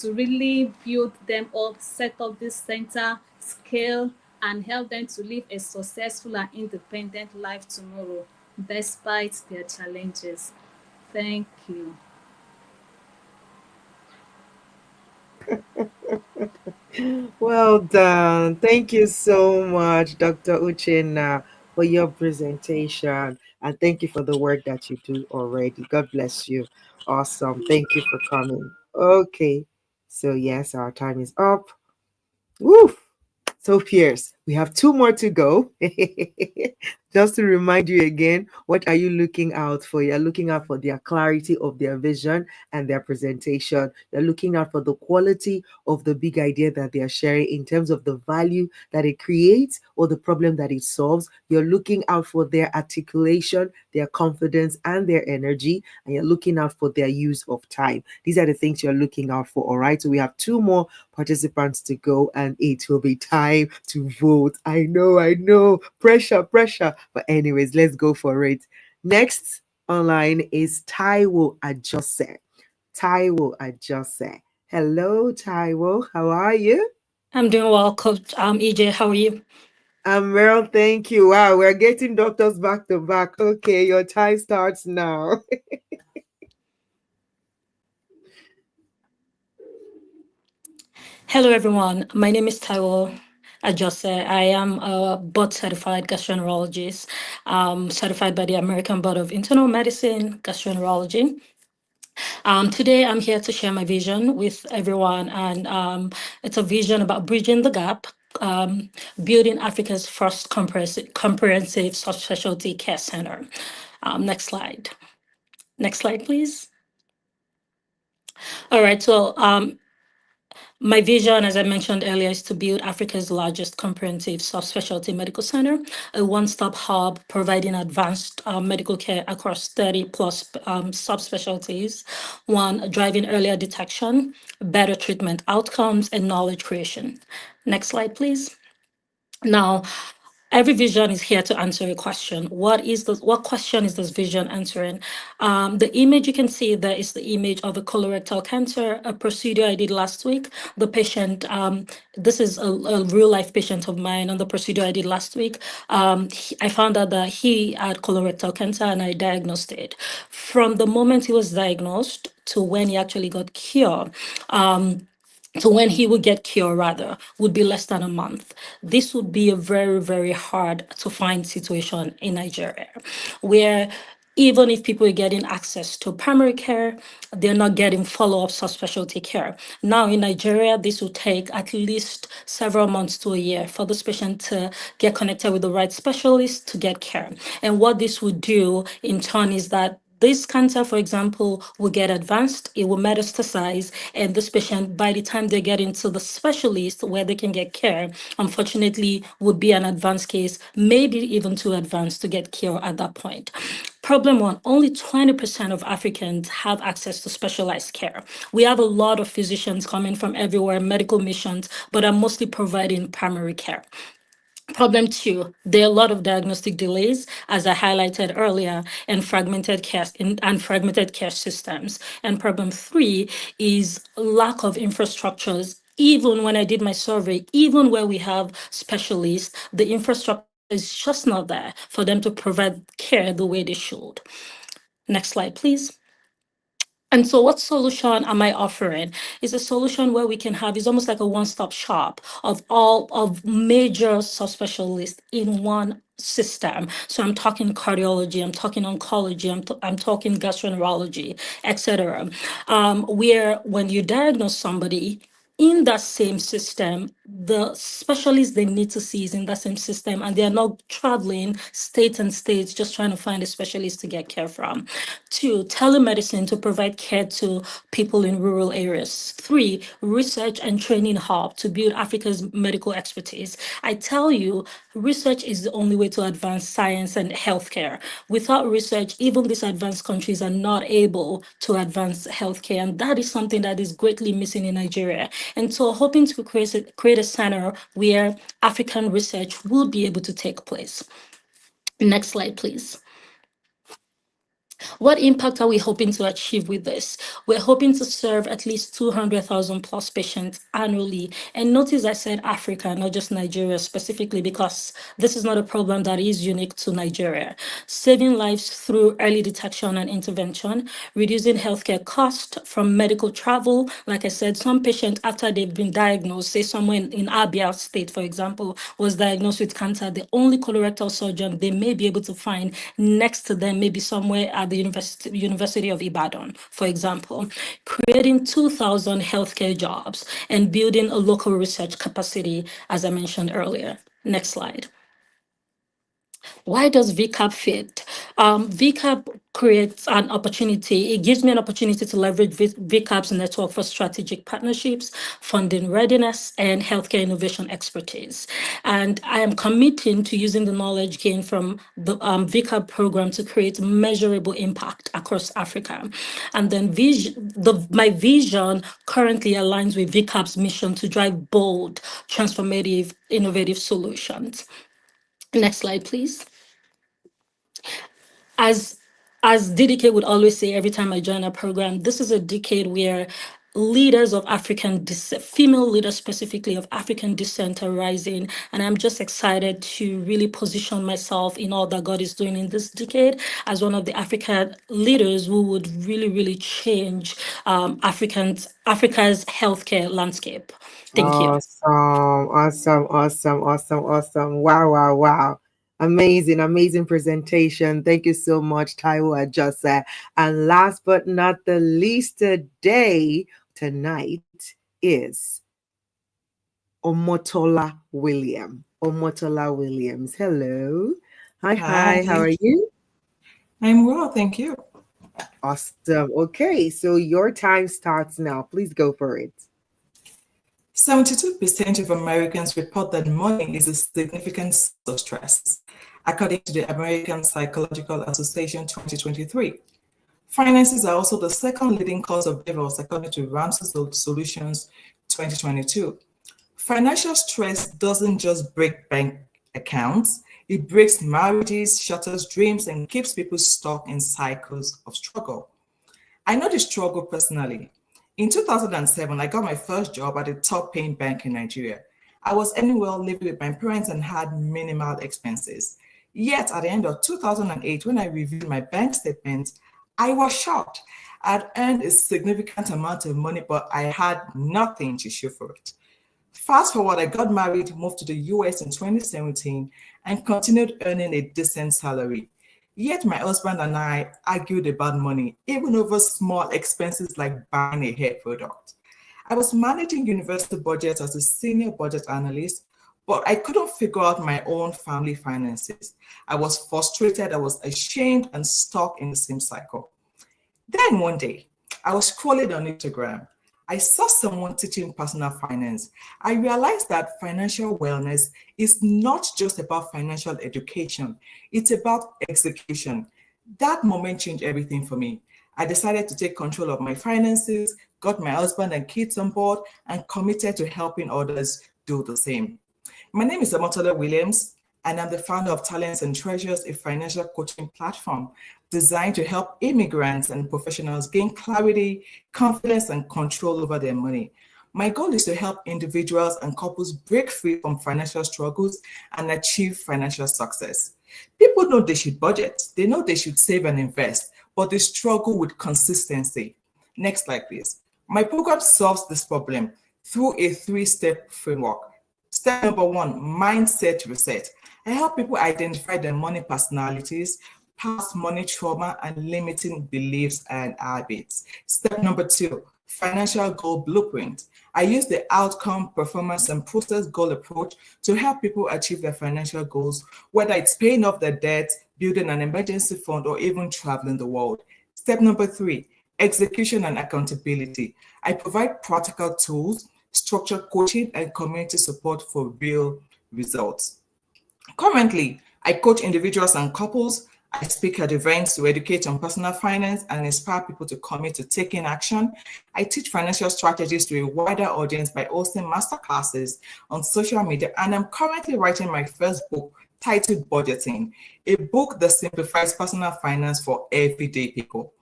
really build them up, set up this center, scale, and help them to live a successful and independent life tomorrow, despite their challenges. Thank you. Well done. Thank you so much, Dr. Uchenna, for your presentation. And thank you for the work that you do already. God bless you. Awesome. Thank you for coming. Okay. So, yes, our time is up. Woo! So, Pierce, we have 2 more to go. Just to remind you again, what are you looking out for? You're looking out for their clarity of their vision and their presentation. You're looking out for the quality of the big idea that they are sharing in terms of the value that it creates or the problem that it solves. You're looking out for their articulation, their confidence, and their energy. And you're looking out for their use of time. These are the things you're looking out for, all right? So we have 2 more participants to go, and it will be time to vote. I know. Pressure. But anyways, let's go for it. Next online is Taiwo Ajose. Taiwo Ajose. Hello, Taiwo. How are you? I'm doing well, Coach EJ. How are you? I'm well, thank you. Wow, we're getting doctors back to back. Okay, your time starts now. Hello, everyone. My name is Taiwo Ajose. I am a board certified gastroenterologist, certified by the American Board of Internal Medicine, Gastroenterology. Today, I'm here to share my vision with everyone, and it's a vision about bridging the gap, building Africa's first comprehensive subspecialty care center. Next slide. Next slide, please. All right, so my vision, as I mentioned earlier, is to build Africa's largest comprehensive subspecialty medical center, a one-stop hub providing advanced medical care across 30 plus subspecialties, one, driving earlier detection, better treatment outcomes, and knowledge creation. Next slide, please. Now, Every vision is here to answer a question. What question is this vision answering? The image you can see there is the image of a colorectal cancer, a procedure I did last week. The patient, this is a real life patient of mine on the procedure I did last week. I found out that he had colorectal cancer and I diagnosed it. From the moment he was diagnosed to when he actually got cured, so when he would get cured, rather, would be less than a month. This would be a very, very hard to find situation in Nigeria, where even if people are getting access to primary care, they're not getting follow-ups or specialty care. Now in Nigeria, this will take at least several months to a year for this patient to get connected with the right specialist to get care. And what this would do in turn is that this cancer, for example, will get advanced, it will metastasize, and this patient, by the time they get into the specialist where they can get care, unfortunately, would be an advanced case, maybe even too advanced to get care at that point. Problem one, only 20% of Africans have access to specialized care. We have a lot of physicians coming from everywhere, medical missions, but are mostly providing primary care. Problem two, there are a lot of diagnostic delays, as I highlighted earlier, and fragmented care systems. And problem three is lack of infrastructures. Even when I did my survey, even where we have specialists, the infrastructure is just not there for them to provide care the way they should. Next slide, please. And so what solution am I offering? Is a solution where we can have, is almost like a one-stop shop of all of major subspecialists in one system. So I'm talking cardiology, I'm talking oncology, I'm talking gastroenterology, etc. Where when you diagnose somebody, in that same system, the specialists they need to see is in that same system, and they are not traveling state and states just trying to find a specialist to get care from. Two, telemedicine to provide care to people in rural areas. Three, research and training hub to build Africa's medical expertise. I tell you, research is the only way to advance science and healthcare. Without research, even these advanced countries are not able to advance healthcare, and that is something that is greatly missing in Nigeria. And so hoping to create a center where African research will be able to take place. Next slide, please. What impact are we hoping to achieve with this? We're hoping to serve at least 200,000 plus patients annually. And notice I said Africa, not just Nigeria specifically, because this is not a problem that is unique to Nigeria. Saving lives through early detection and intervention, reducing healthcare costs from medical travel. Like I said, some patients, after they've been diagnosed, say somewhere in Abia State, for example, was diagnosed with cancer, the only colorectal surgeon they may be able to find next to them, maybe somewhere at the University of Ibadan, for example, creating 2,000 healthcare jobs and building a local research capacity, as I mentioned earlier. Next slide. Why does VCAP fit? VCAP creates an opportunity. It gives me an opportunity to leverage VCAP's network for strategic partnerships, funding readiness, and healthcare innovation expertise. And I am committing to using the knowledge gained from the VCAP program to create measurable impact across Africa. And then my vision currently aligns with VCAP's mission to drive bold, transformative, innovative solutions. Next slide, please. As DDK would always say every time I join a program, this is a decade where leaders of African descent, female leaders specifically of African descent, are rising. And I'm just excited to really position myself in all that God is doing in this decade as one of the African leaders who would really, really change Africa's healthcare landscape. Thank you. Awesome. Wow. Amazing presentation. Thank you so much, Taiwo Ajose. And last but not the least tonight is Omotola Williams. Hello. Hi. How are you? I'm well, thank you. Awesome. Okay, so your time starts now. Please go for it. 72% of Americans report that money is a significant source of stress, according to the American Psychological Association 2023. Finances are also the second leading cause of divorce, according to Ramsey Solutions 2022. Financial stress doesn't just break bank accounts. It breaks marriages, shatters dreams, and keeps people stuck in cycles of struggle. I know the struggle personally. In 2007, I got my first job at a top paying bank in Nigeria. I was earning well, living with my parents, and had minimal expenses. Yet at the end of 2008, when I reviewed my bank statement, I was shocked. I'd earned a significant amount of money, but I had nothing to show for it. Fast forward, I got married, moved to the US in 2017, and continued earning a decent salary. Yet my husband and I argued about money, even over small expenses like buying a hair product. I was managing university budgets as a senior budget analyst, but I couldn't figure out my own family finances. I was frustrated, I was ashamed, and stuck in the same cycle. Then one day, I was scrolling on Instagram. I saw someone teaching personal finance. I realized that financial wellness is not just about financial education, it's about execution. That moment changed everything for me. I decided to take control of my finances, got my husband and kids on board, and committed to helping others do the same. My name is Amotola Williams, and I'm the founder of Talents and Treasures, a financial coaching platform designed to help immigrants and professionals gain clarity, confidence, and control over their money. My goal is to help individuals and couples break free from financial struggles and achieve financial success. People know they should budget, they know they should save and invest, but they struggle with consistency. Next slide, please. My program solves this problem through a 3-step framework. Step number 1, mindset reset. I help people identify their money personalities, past money trauma, and limiting beliefs and habits. Step number 2, financial goal blueprint. I use the outcome, performance, and process goal approach to help people achieve their financial goals, whether it's paying off their debts, building an emergency fund, or even traveling the world. Step number 3, execution and accountability. I provide practical tools, structured coaching, and community support for real results. Currently, I coach individuals and couples. I speak at events to educate on personal finance and inspire people to commit to taking action. I teach financial strategies to a wider audience by hosting masterclasses on social media, and I'm currently writing my first book titled Budgeting, a book that simplifies personal finance for everyday people.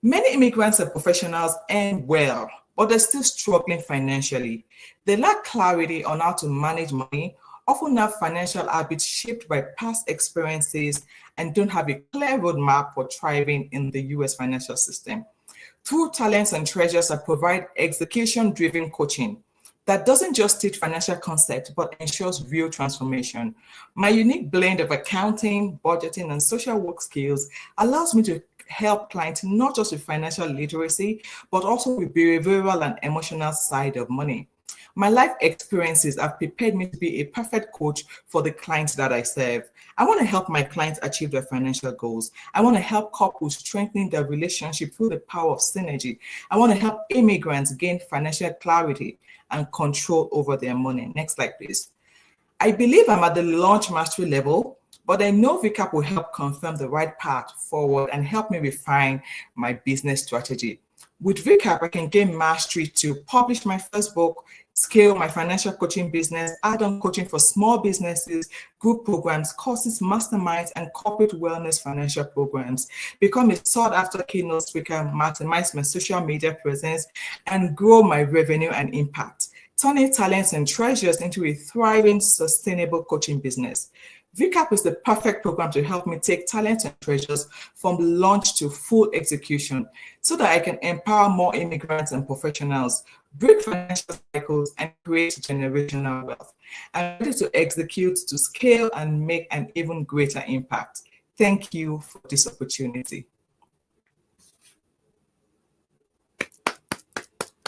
Many immigrants and professionals earn well, but they're still struggling financially. They lack clarity on how to manage money, often have financial habits shaped by past experiences, and don't have a clear roadmap for thriving in the US financial system. Through Talents and Treasures, I provide execution-driven coaching that doesn't just teach financial concepts, but ensures real transformation. My unique blend of accounting, budgeting, and social work skills allows me to help clients not just with financial literacy, but also with behavioral and emotional side of money. My life experiences have prepared me to be a perfect coach for the clients that I serve. I want to help my clients achieve their financial goals. I want to help couples strengthen their relationship through the power of synergy. I want to help immigrants gain financial clarity and control over their money. Next slide, please. I believe I'm at the launch mastery level, but I know VCAP will help confirm the right path forward and help me refine my business strategy. With VCAP, I can gain mastery to publish my first book, scale my financial coaching business, add-on coaching for small businesses, group programs, courses, masterminds, and corporate wellness financial programs, become a sought-after keynote speaker, maximize my social media presence, and grow my revenue and impact, turning Talents and Treasures into a thriving, sustainable coaching business. VCAP is the perfect program to help me take Talents and Treasures from launch to full execution so that I can empower more immigrants and professionals, break financial cycles, and create generational wealth. I'm ready to execute, to scale, and make an even greater impact. Thank you for this opportunity.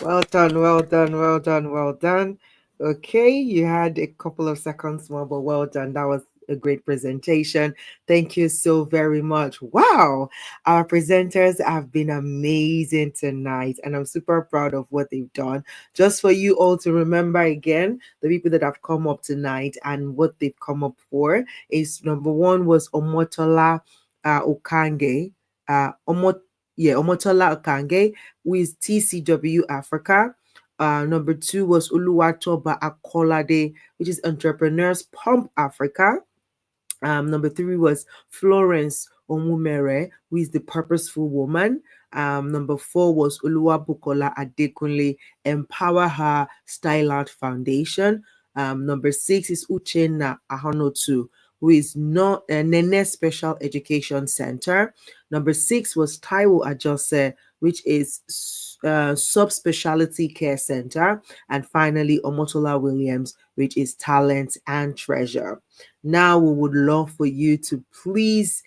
Well done, well done, well done, well done. Okay, you had a couple of seconds more, but well done. That was a great presentation. Thank you so very much. Wow, our presenters have been amazing tonight, and I'm super proud of what they've done. Just for you all to remember again, the people that have come up tonight and what they've come up for is number 1 was Omotola Okange. Omotola Okange with TCW Africa. Number 2 was Uluwatoba Akolade, which is Entrepreneurs Pump Africa. Number 3 was Florence Omumere, who is the Purposeful Woman. Number 4 was Oluwabukola Adekunle, Empower Her Style Out Foundation. Number 6 is Uchenna Ahonotu, who is not Nene Special Education Center. Number 6 was Taiwo Ajose, which is Subspecialty Care Center. And finally, Omotola Williams, which is Talent and Treasure. Now we would love for you to please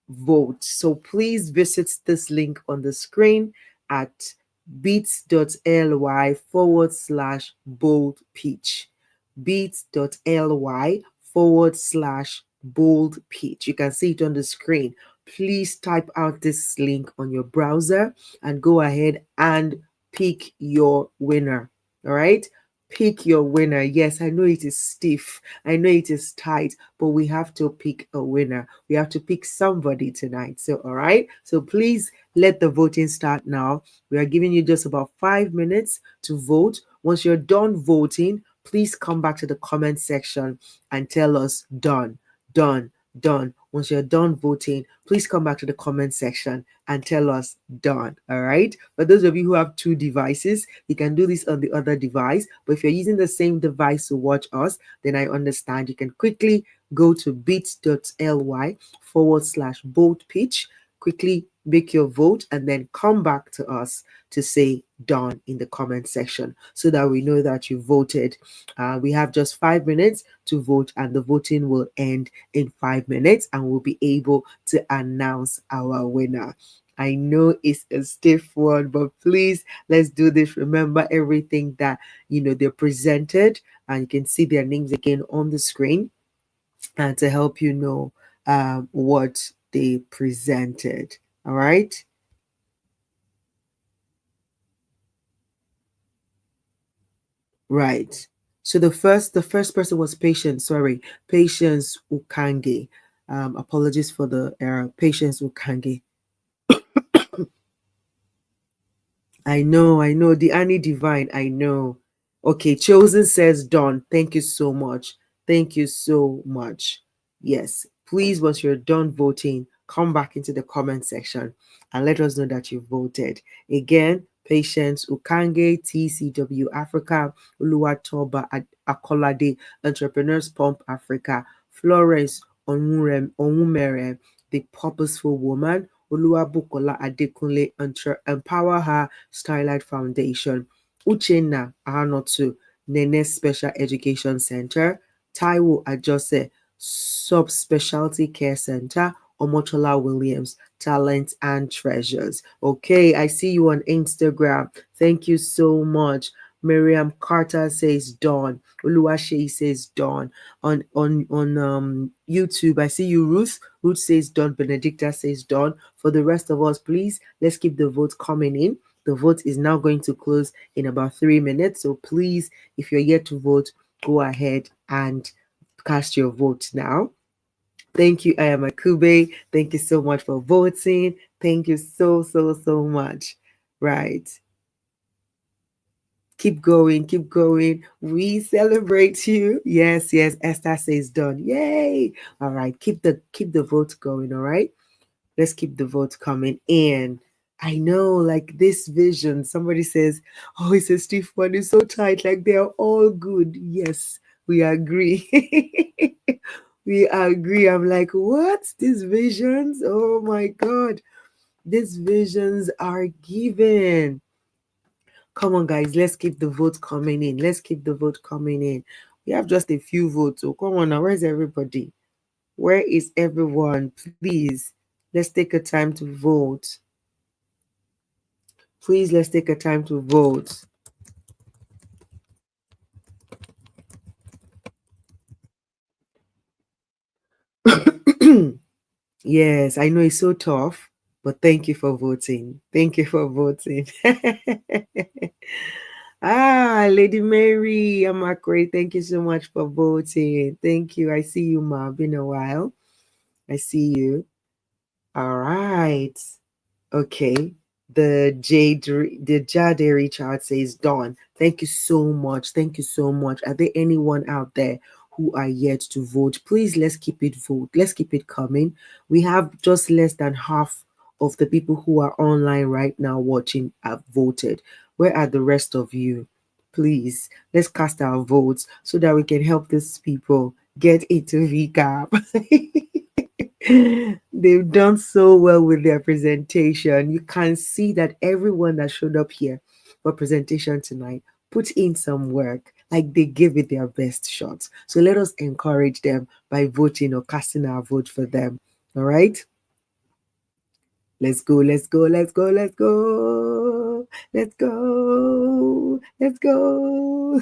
vote. So please visit this link on the screen at bit.ly/bold peach. bit.ly/bold peach. You can see it on the screen. Please type out this link on your browser and go ahead and pick your winner. All right. Pick your winner. Yes, I know it is stiff. I know it is tight, but we have to pick a winner. We have to pick somebody tonight. So, all right. So please let the voting start now. We are giving you just about 5 minutes to vote. Once you're done voting, please come back to the comment section and tell us done, done, done. Once you're done voting, please come back to the comment section and tell us done. All right. For those of you who have 2 devices, you can do this on the other device. But if you're using the same device to watch us, then I understand you can quickly go to bit.ly/bold pitch, quickly make your vote, and then come back to us to say done in the comment section so that we know that you voted. We have just 5 minutes to vote, and the voting will end in 5 minutes, and we'll be able to announce our winner. I know it's a stiff one, but please, let's do this. Remember everything that, they're presented, and you can see their names again on the screen, and to help you know what they presented. All right. Right. So the first person was Patience. Sorry, Patience Ukange. Apologies for the error. Patience Ukange. I know. The Annie Divine, I know. Okay, Chosen says done. Thank you so much. Thank you so much. Yes, please, once you're done voting, come back into the comment section and let us know that you voted. Again, Patience Ukange, TCW Africa, Uluwatoba Akolade, Entrepreneurs Pump Africa, Florence Onwumere, The Purposeful Woman, Oluwabukola Adekunle, Empower Her Starlight Foundation, Uchenna Ahanotu, Nene Special Education Center, Taiwo Ajose, Subspecialty Care Center, Omotola Williams, Talent and Treasures. Okay, I see you on Instagram. Thank you so much. Miriam Carter says dawn. Oluwaseyi says dawn. On YouTube, I see you, Ruth. Ruth says dawn. Benedicta says dawn. For the rest of us, please, let's keep the vote coming in. The vote is now going to close in about 3 minutes. So please, if you're yet to vote, go ahead and cast your vote now. Thank you, Ayama Kube. Thank you so much for voting. Thank you so much. Right. Keep going, keep going. We celebrate you. Yes, Esther says done. Yay. All right. Keep the vote going. All right. Let's keep the vote coming in. I know, like this vision, somebody says, oh, it's a stiff one. It's so tight. Like they're all good. Yes, we agree. We agree. I'm like, what? These visions? Oh my God. These visions are given. Come on, guys, let's keep the vote coming in. Let's keep the vote coming in. We have just a few votes. So come on now, where's everybody? Where is everyone? Please, let's take a time to vote. Please, let's take a time to vote. Yes, I know it's so tough, but thank you for voting. Thank you for voting. Lady Mary Amakwe, thank you so much for voting. Thank you. I see you, Ma. Been a while. I see you. All right. Okay. The Jade Richard says, Dawn, thank you so much. Thank you so much. Are there anyone out there who are yet to vote? Please, let's keep it vote. Let's keep it coming. We have just less than half of the people who are online right now watching have voted. Where are the rest of you? Please, let's cast our votes so that we can help these people get into VCAP. They've done so well with their presentation. You can see that everyone that showed up here for presentation tonight put in some work, like they gave it their best shot. So let us encourage them by voting or casting our vote for them. All right? Let's go, let's go, let's go, let's go. Let's go. Let's go.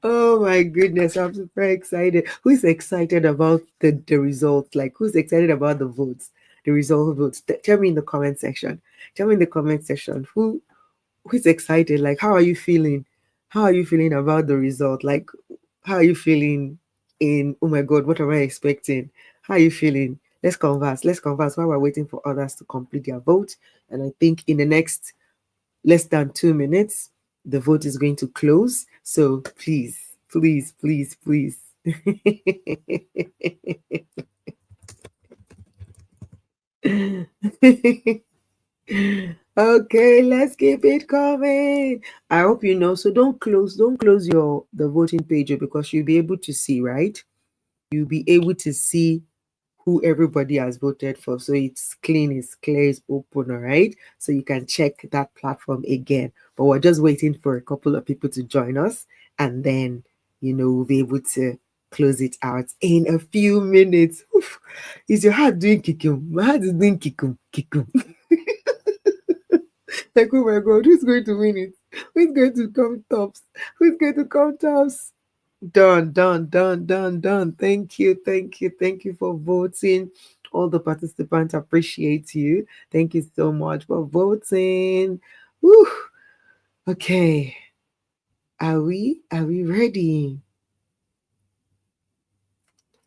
Oh my goodness, I'm super excited. Who's excited about the results? Like, who's excited about the votes? The result votes. Tell me in the comment section. Tell me in the comment section who's excited. Like, how are you feeling? How are you feeling about the result? Like, how are you feeling in, oh my God, what am I expecting? How are you feeling? Let's converse. Let's converse while we're waiting for others to complete their vote. And I think in the next less than 2 minutes, the vote is going to close. So please, please, please, please. Okay, let's keep it coming. I hope you know. So don't close the voting page because you'll be able to see, right? You'll be able to see who everybody has voted for. So it's clean, it's clear, it's open, all right? So you can check that platform again. But we're just waiting for a couple of people to join us, and then, we'll be able to close it out in a few minutes. Oof. Is your heart doing kikum? My heart is doing kikum, kikum. Like, oh my God, who's going to win it? Who's going to come tops? Who's going to come tops? Done, done, done, done, done. Thank you, thank you, thank you for voting. All the participants appreciate you. Thank you so much for voting. Woo. Okay. Are we ready?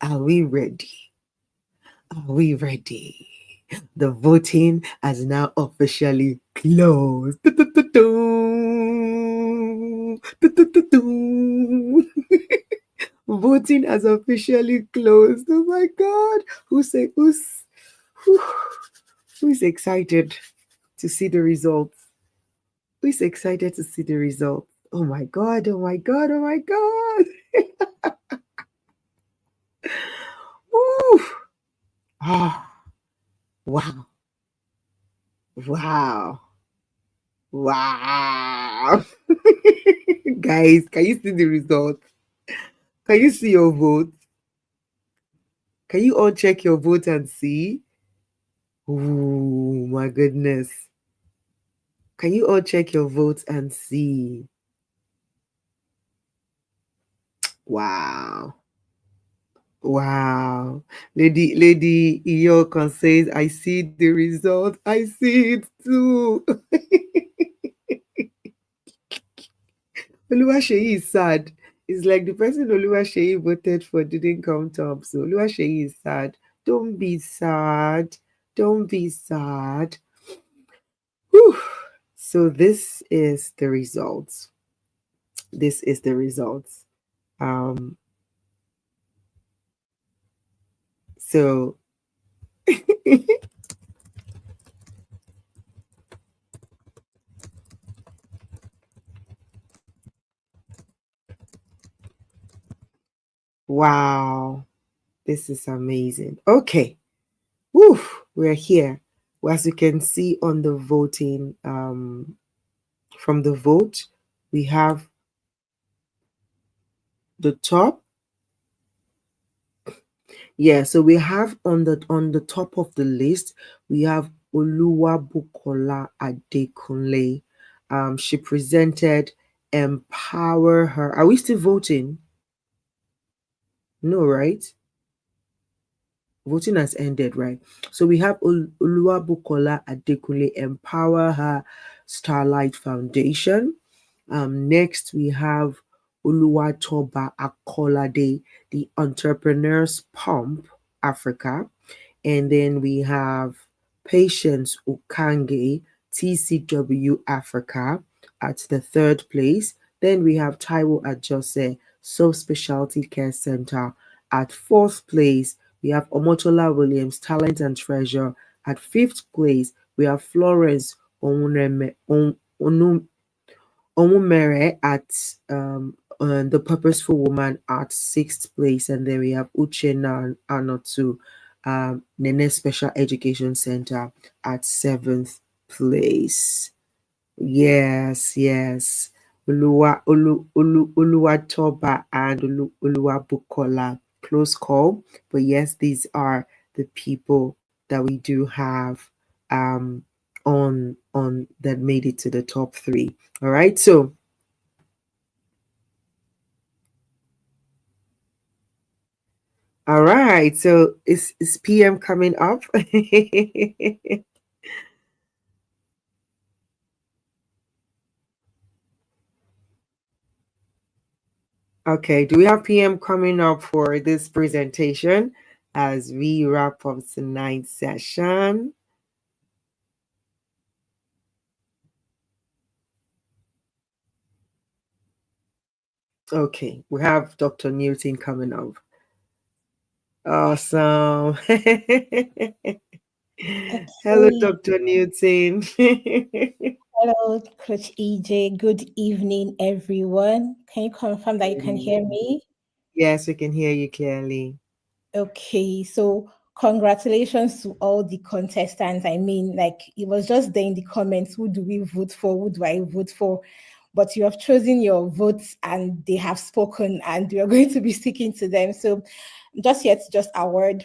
Are we ready? Are we ready? The voting has now officially closed. Voting has officially closed. Oh my God. Who's excited to see the results? Who's excited to see the results? Oh my God. Oh my God. Oh my God. Woo. Ah. Wow. Wow. Wow. Guys, can you see the results? Can you see your vote? Can you all check your vote and see? Oh my goodness. Can you all check your votes and see? Wow. Wow. Lady Iyokon says, I see the result. I see it too. Oluwaseyi is sad. It's like the person Oluwaseyi voted for didn't come up. So Oluwaseyi is sad. Don't be sad. Don't be sad. Whew. So this is the results. This is the results. So wow. This is amazing. Okay. Woo, we're here. As you can see on the voting, from the vote, we have the top. Yeah, so we have on the top of the list, we have Oluwabukola Adekunle. She presented Empower Her. Are we still voting? No, right? Voting has ended, right? So we have Oluwabukola Adekunle, Empower Her Starlight Foundation. Next, we have Oluwatoba Akolade, the Entrepreneurs Pump Africa. And then we have Patience Ukange, TCW Africa, at the 3rd place. Then we have Taiwo Ajose, Subspecialty Care Center, at 4th place. We have Omotola Williams, Talent and Treasure, at 5th place. We have Florence Omumere at The Purposeful Woman at 6th place. And then we have Uchenna Anotu, Nene Special Education Center at 7th place. Yes. Uluwatoba and Uluwabukola. Close call. But yes, these are the people that we do have on that made it to the top 3. All right. So all right. So is PM coming up? Okay, do we have PM coming up for this presentation as we wrap up tonight's session? Okay, we have Dr. Newton coming up. Awesome. Hello, Dr. Newton. Hello, Coach EJ. Good evening, everyone. Can you confirm that you can hear me? Yes, we can hear you clearly. Okay, so congratulations to all the contestants. I mean, like, it was just there in the comments, who do we vote for? Who do I vote for? But you have chosen your votes and they have spoken and we are going to be sticking to them. So just yet, just award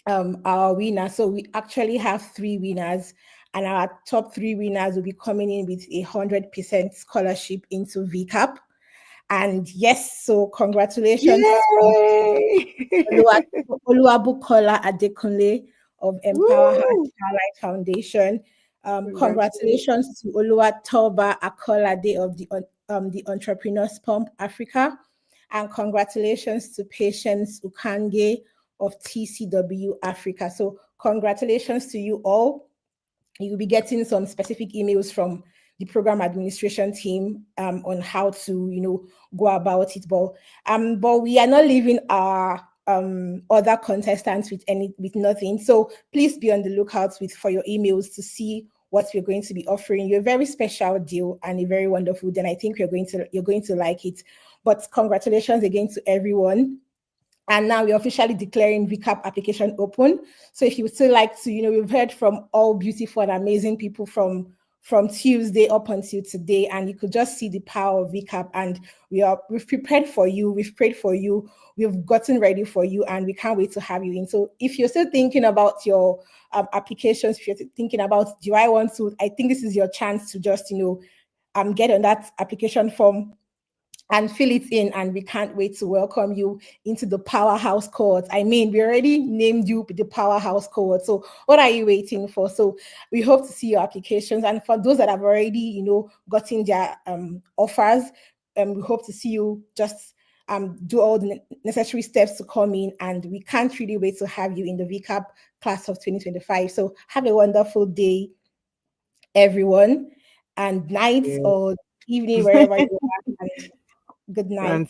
our winner. So we actually have 3 winners, and our top 3 winners will be coming in with 100% scholarship into VCAP. And yes, so congratulations to Oluwabukola Adekunle of Empower Heart Starlight Foundation. Congratulations to Oluwatoba Akolade of the Entrepreneurs Pump Africa. And congratulations to Patience Ukange of TCW Africa. So congratulations to you all. You'll be getting some specific emails from the program administration team on how to, go about it. But we are not leaving our other contestants with nothing. So please be on the lookout for your emails to see what we're going to be offering you. A very special deal and a very wonderful deal. And I think you're going to like it. But congratulations again to everyone. And now we're officially declaring VCAP application open. So if you would still like to, we've heard from all beautiful and amazing people from Tuesday up until today, and you could just see the power of VCAP. And we've prepared for you, we've prayed for you, we've gotten ready for you, and we can't wait to have you in. So if you're still thinking about your applications, if you're thinking about, do I want to, I think this is your chance to just, get on that application form and fill it in, and we can't wait to welcome you into the powerhouse cohort. I mean, we already named you the powerhouse cohort, so what are you waiting for? So we hope to see your applications, and for those that have already, gotten their offers, we hope to see you just do all the necessary steps to come in, and we can't really wait to have you in the VCAP class of 2025. So have a wonderful day, everyone, and night or evening, wherever you are. And good night.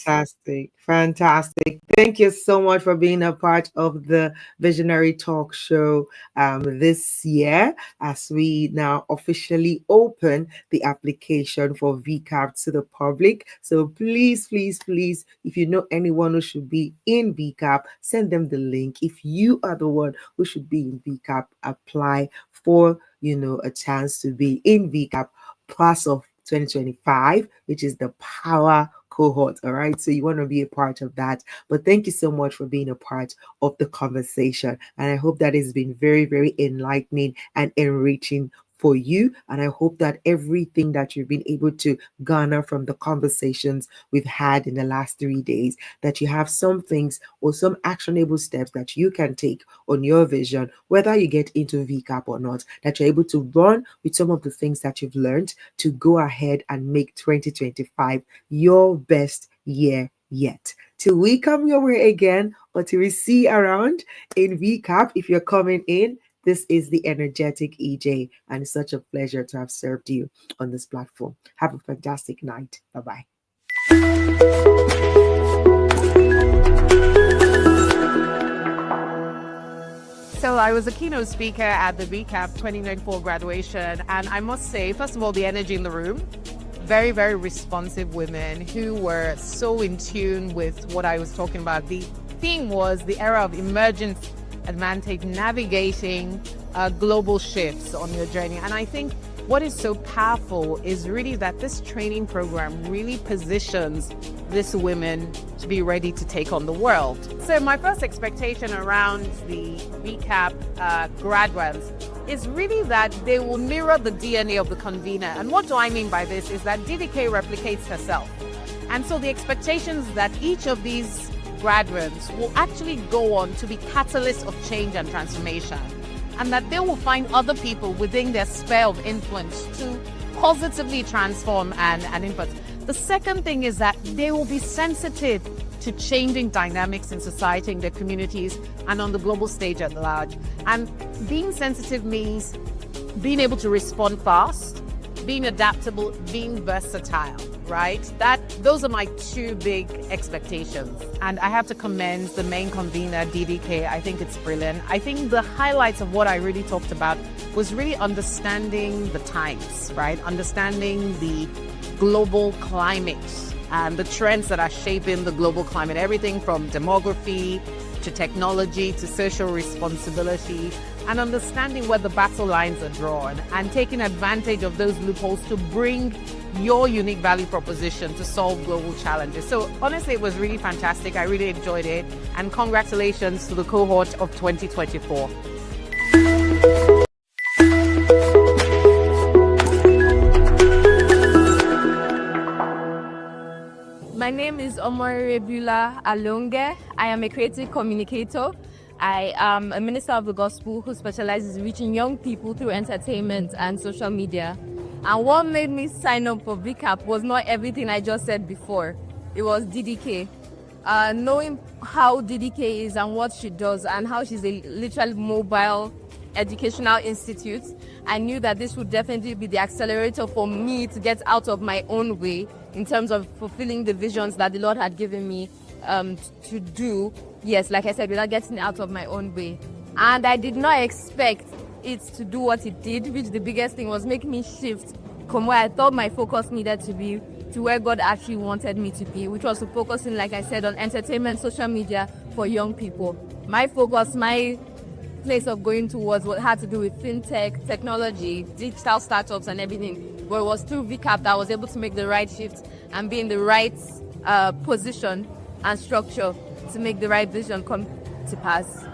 Fantastic. Thank you so much for being a part of the Visionary Talk Show this year, as we now officially open the application for VCAP to the public. So please, if you know anyone who should be in VCAP, send them the link. If you are the one who should be in VCAP, apply for, a chance to be in VCAP class of 2025, which is the power cohort. All right, so you want to be a part of that. But thank you so much for being a part of the conversation, and I hope that has been very, very enlightening and enriching for you. And I hope that everything that you've been able to garner from the conversations we've had in the last 3 days, that you have some things or some actionable steps that you can take on your vision, whether you get into VCAP or not, that you're able to run with some of the things that you've learned to go ahead and make 2025 your best year yet. Till we come your way again, or till we see around in VCAP, if you're coming in, This is the energetic EJ, and it's such a pleasure to have served you on this platform. Have a fantastic night. Bye-bye. So I was a keynote speaker at the VCAP 2024 graduation, and I must say, first of all, the energy in the room, very, very responsive women who were so in tune with what I was talking about. The theme was the era of emergent advantage, navigating global shifts on your journey. And I think what is so powerful is really that this training program really positions these women to be ready to take on the world. So my first expectation around the VCAP graduates is really that they will mirror the DNA of the convener. And what do I mean by this is that DDK replicates herself. And so the expectations that each of these graduates will actually go on to be catalysts of change and transformation, and that they will find other people within their sphere of influence to positively transform and input. The second thing is that they will be sensitive to changing dynamics in society, in their communities, and on the global stage at large. And being sensitive means being able to respond fast, being adaptable, being versatile, right? Those are my two big expectations. And I have to commend the main convener, DDK. I think it's brilliant. I think the highlights of what I really talked about was really understanding the times, right? Understanding the global climate and the trends that are shaping the global climate, everything from demography to technology to social responsibility, and understanding where the battle lines are drawn and taking advantage of those loopholes to bring your unique value proposition to solve global challenges. So honestly, it was really fantastic. I really enjoyed it. And congratulations to the cohort of 2024. My name is Omorebula Alonge. I am a creative communicator. I am a minister of the gospel who specializes in reaching young people through entertainment and social media. And what made me sign up for VCAP was not everything I just said before. It was DDK. Knowing how DDK is and what she does and how she's a literal mobile educational institute, I knew that this would definitely be the accelerator for me to get out of my own way in terms of fulfilling the visions that the Lord had given me to do. Yes, like I said, without getting out of my own way. And I did not expect it to do what it did, which the biggest thing was making me shift from where I thought my focus needed to be to where God actually wanted me to be, which was to focusing, like I said, on entertainment, social media for young people. My focus, my place of going towards what had to do with fintech, technology, digital startups and everything, but it was through VCAP that I was able to make the right shift and be in the right position and structure to make the right vision come to pass.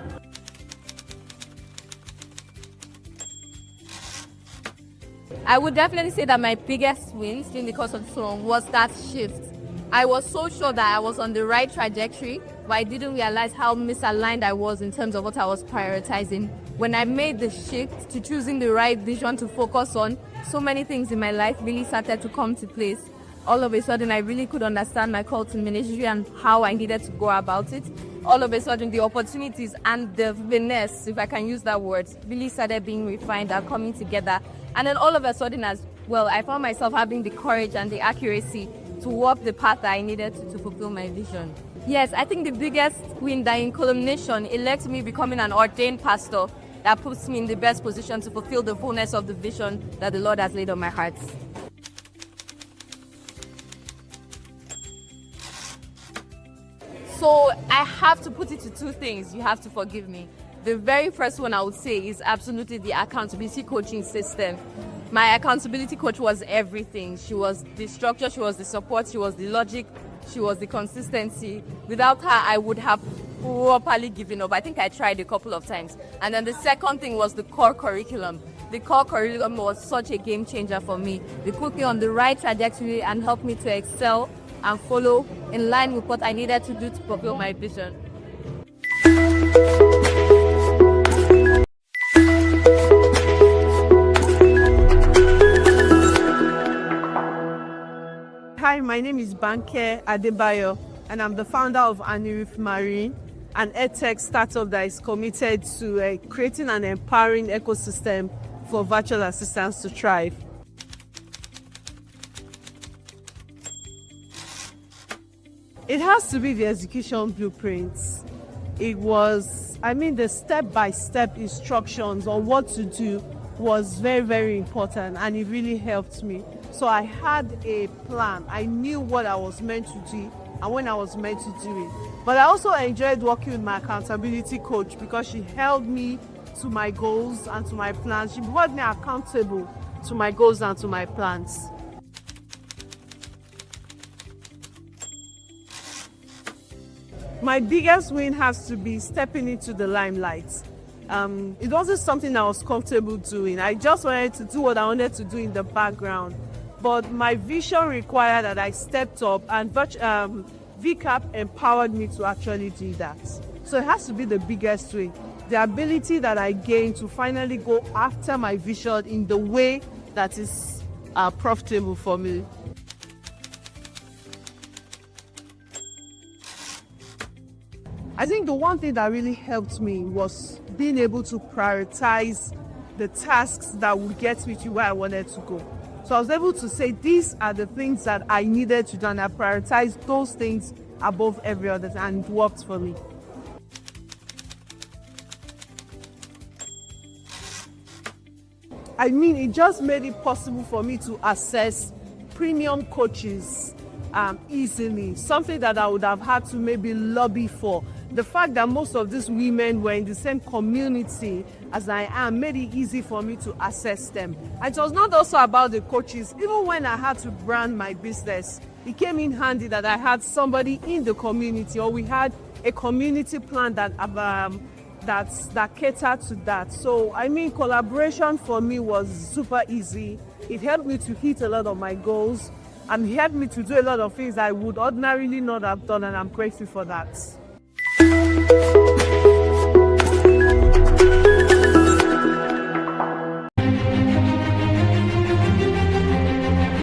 I would definitely say that my biggest win during the course of the song was that shift. I was so sure that I was on the right trajectory, but I didn't realize how misaligned I was in terms of what I was prioritizing. When I made the shift to choosing the right vision to focus on, so many things in my life really started to come to place. All of a sudden, I really could understand my call to ministry and how I needed to go about it. All of a sudden, the opportunities and the finesse, if I can use that word, really started being refined and coming together. And then all of a sudden as well, I found myself having the courage and the accuracy to walk the path that I needed to fulfill my vision. Yes, I think the biggest win that in culmination, it led to me becoming an ordained pastor that puts me in the best position to fulfill the fullness of the vision that the Lord has laid on my heart. So I have to put it to two things. You have to forgive me. The very first one I would say is absolutely the accountability coaching system. My accountability coach was everything. She was the structure, she was the support, she was the logic, she was the consistency. Without her, I would have properly given up. I think I tried a couple of times. And then the second thing was the core curriculum. The core curriculum was such a game changer for me. It put me on the right trajectory and helped me to excel and follow in line with what I needed to do to fulfill my vision. Hi, my name is Banke Adebayo, and I'm the founder of Anirif Marine. an edtech startup that is committed to creating an empowering ecosystem for virtual assistants to thrive. It has to be the execution blueprints. It was, the step-by-step instructions on what to do was very, very important, and it really helped me. So I had a plan. I knew what I was meant to do and when I was meant to do it. But I also enjoyed working with my accountability coach because she held me to my goals and to my plans. She held me accountable to my goals and to my plans. My biggest win has to be stepping into the limelight. It wasn't something I was comfortable doing. I just wanted to do what I wanted to do in the background. But my vision required that I stepped up, and VCAP empowered me to actually do that. So it has to be the biggest way. The ability that I gained to finally go after my vision in the way that is profitable for me. I think the one thing that really helped me was being able to prioritize the tasks that would get me to where I wanted to go. So I was able to say these are the things that I needed to do, and I prioritized those things above every other, and it worked for me. It just made it possible for me to access premium coaches easily, something that I would have had to maybe lobby for. The fact that most of these women were in the same community as I am made it easy for me to access them. And it was not also about the coaches. Even when I had to brand my business, it came in handy that I had somebody in the community, or we had a community plan that catered to that. So collaboration for me was super easy. It helped me to hit a lot of my goals and helped me to do a lot of things I would ordinarily not have done, and I'm grateful for that.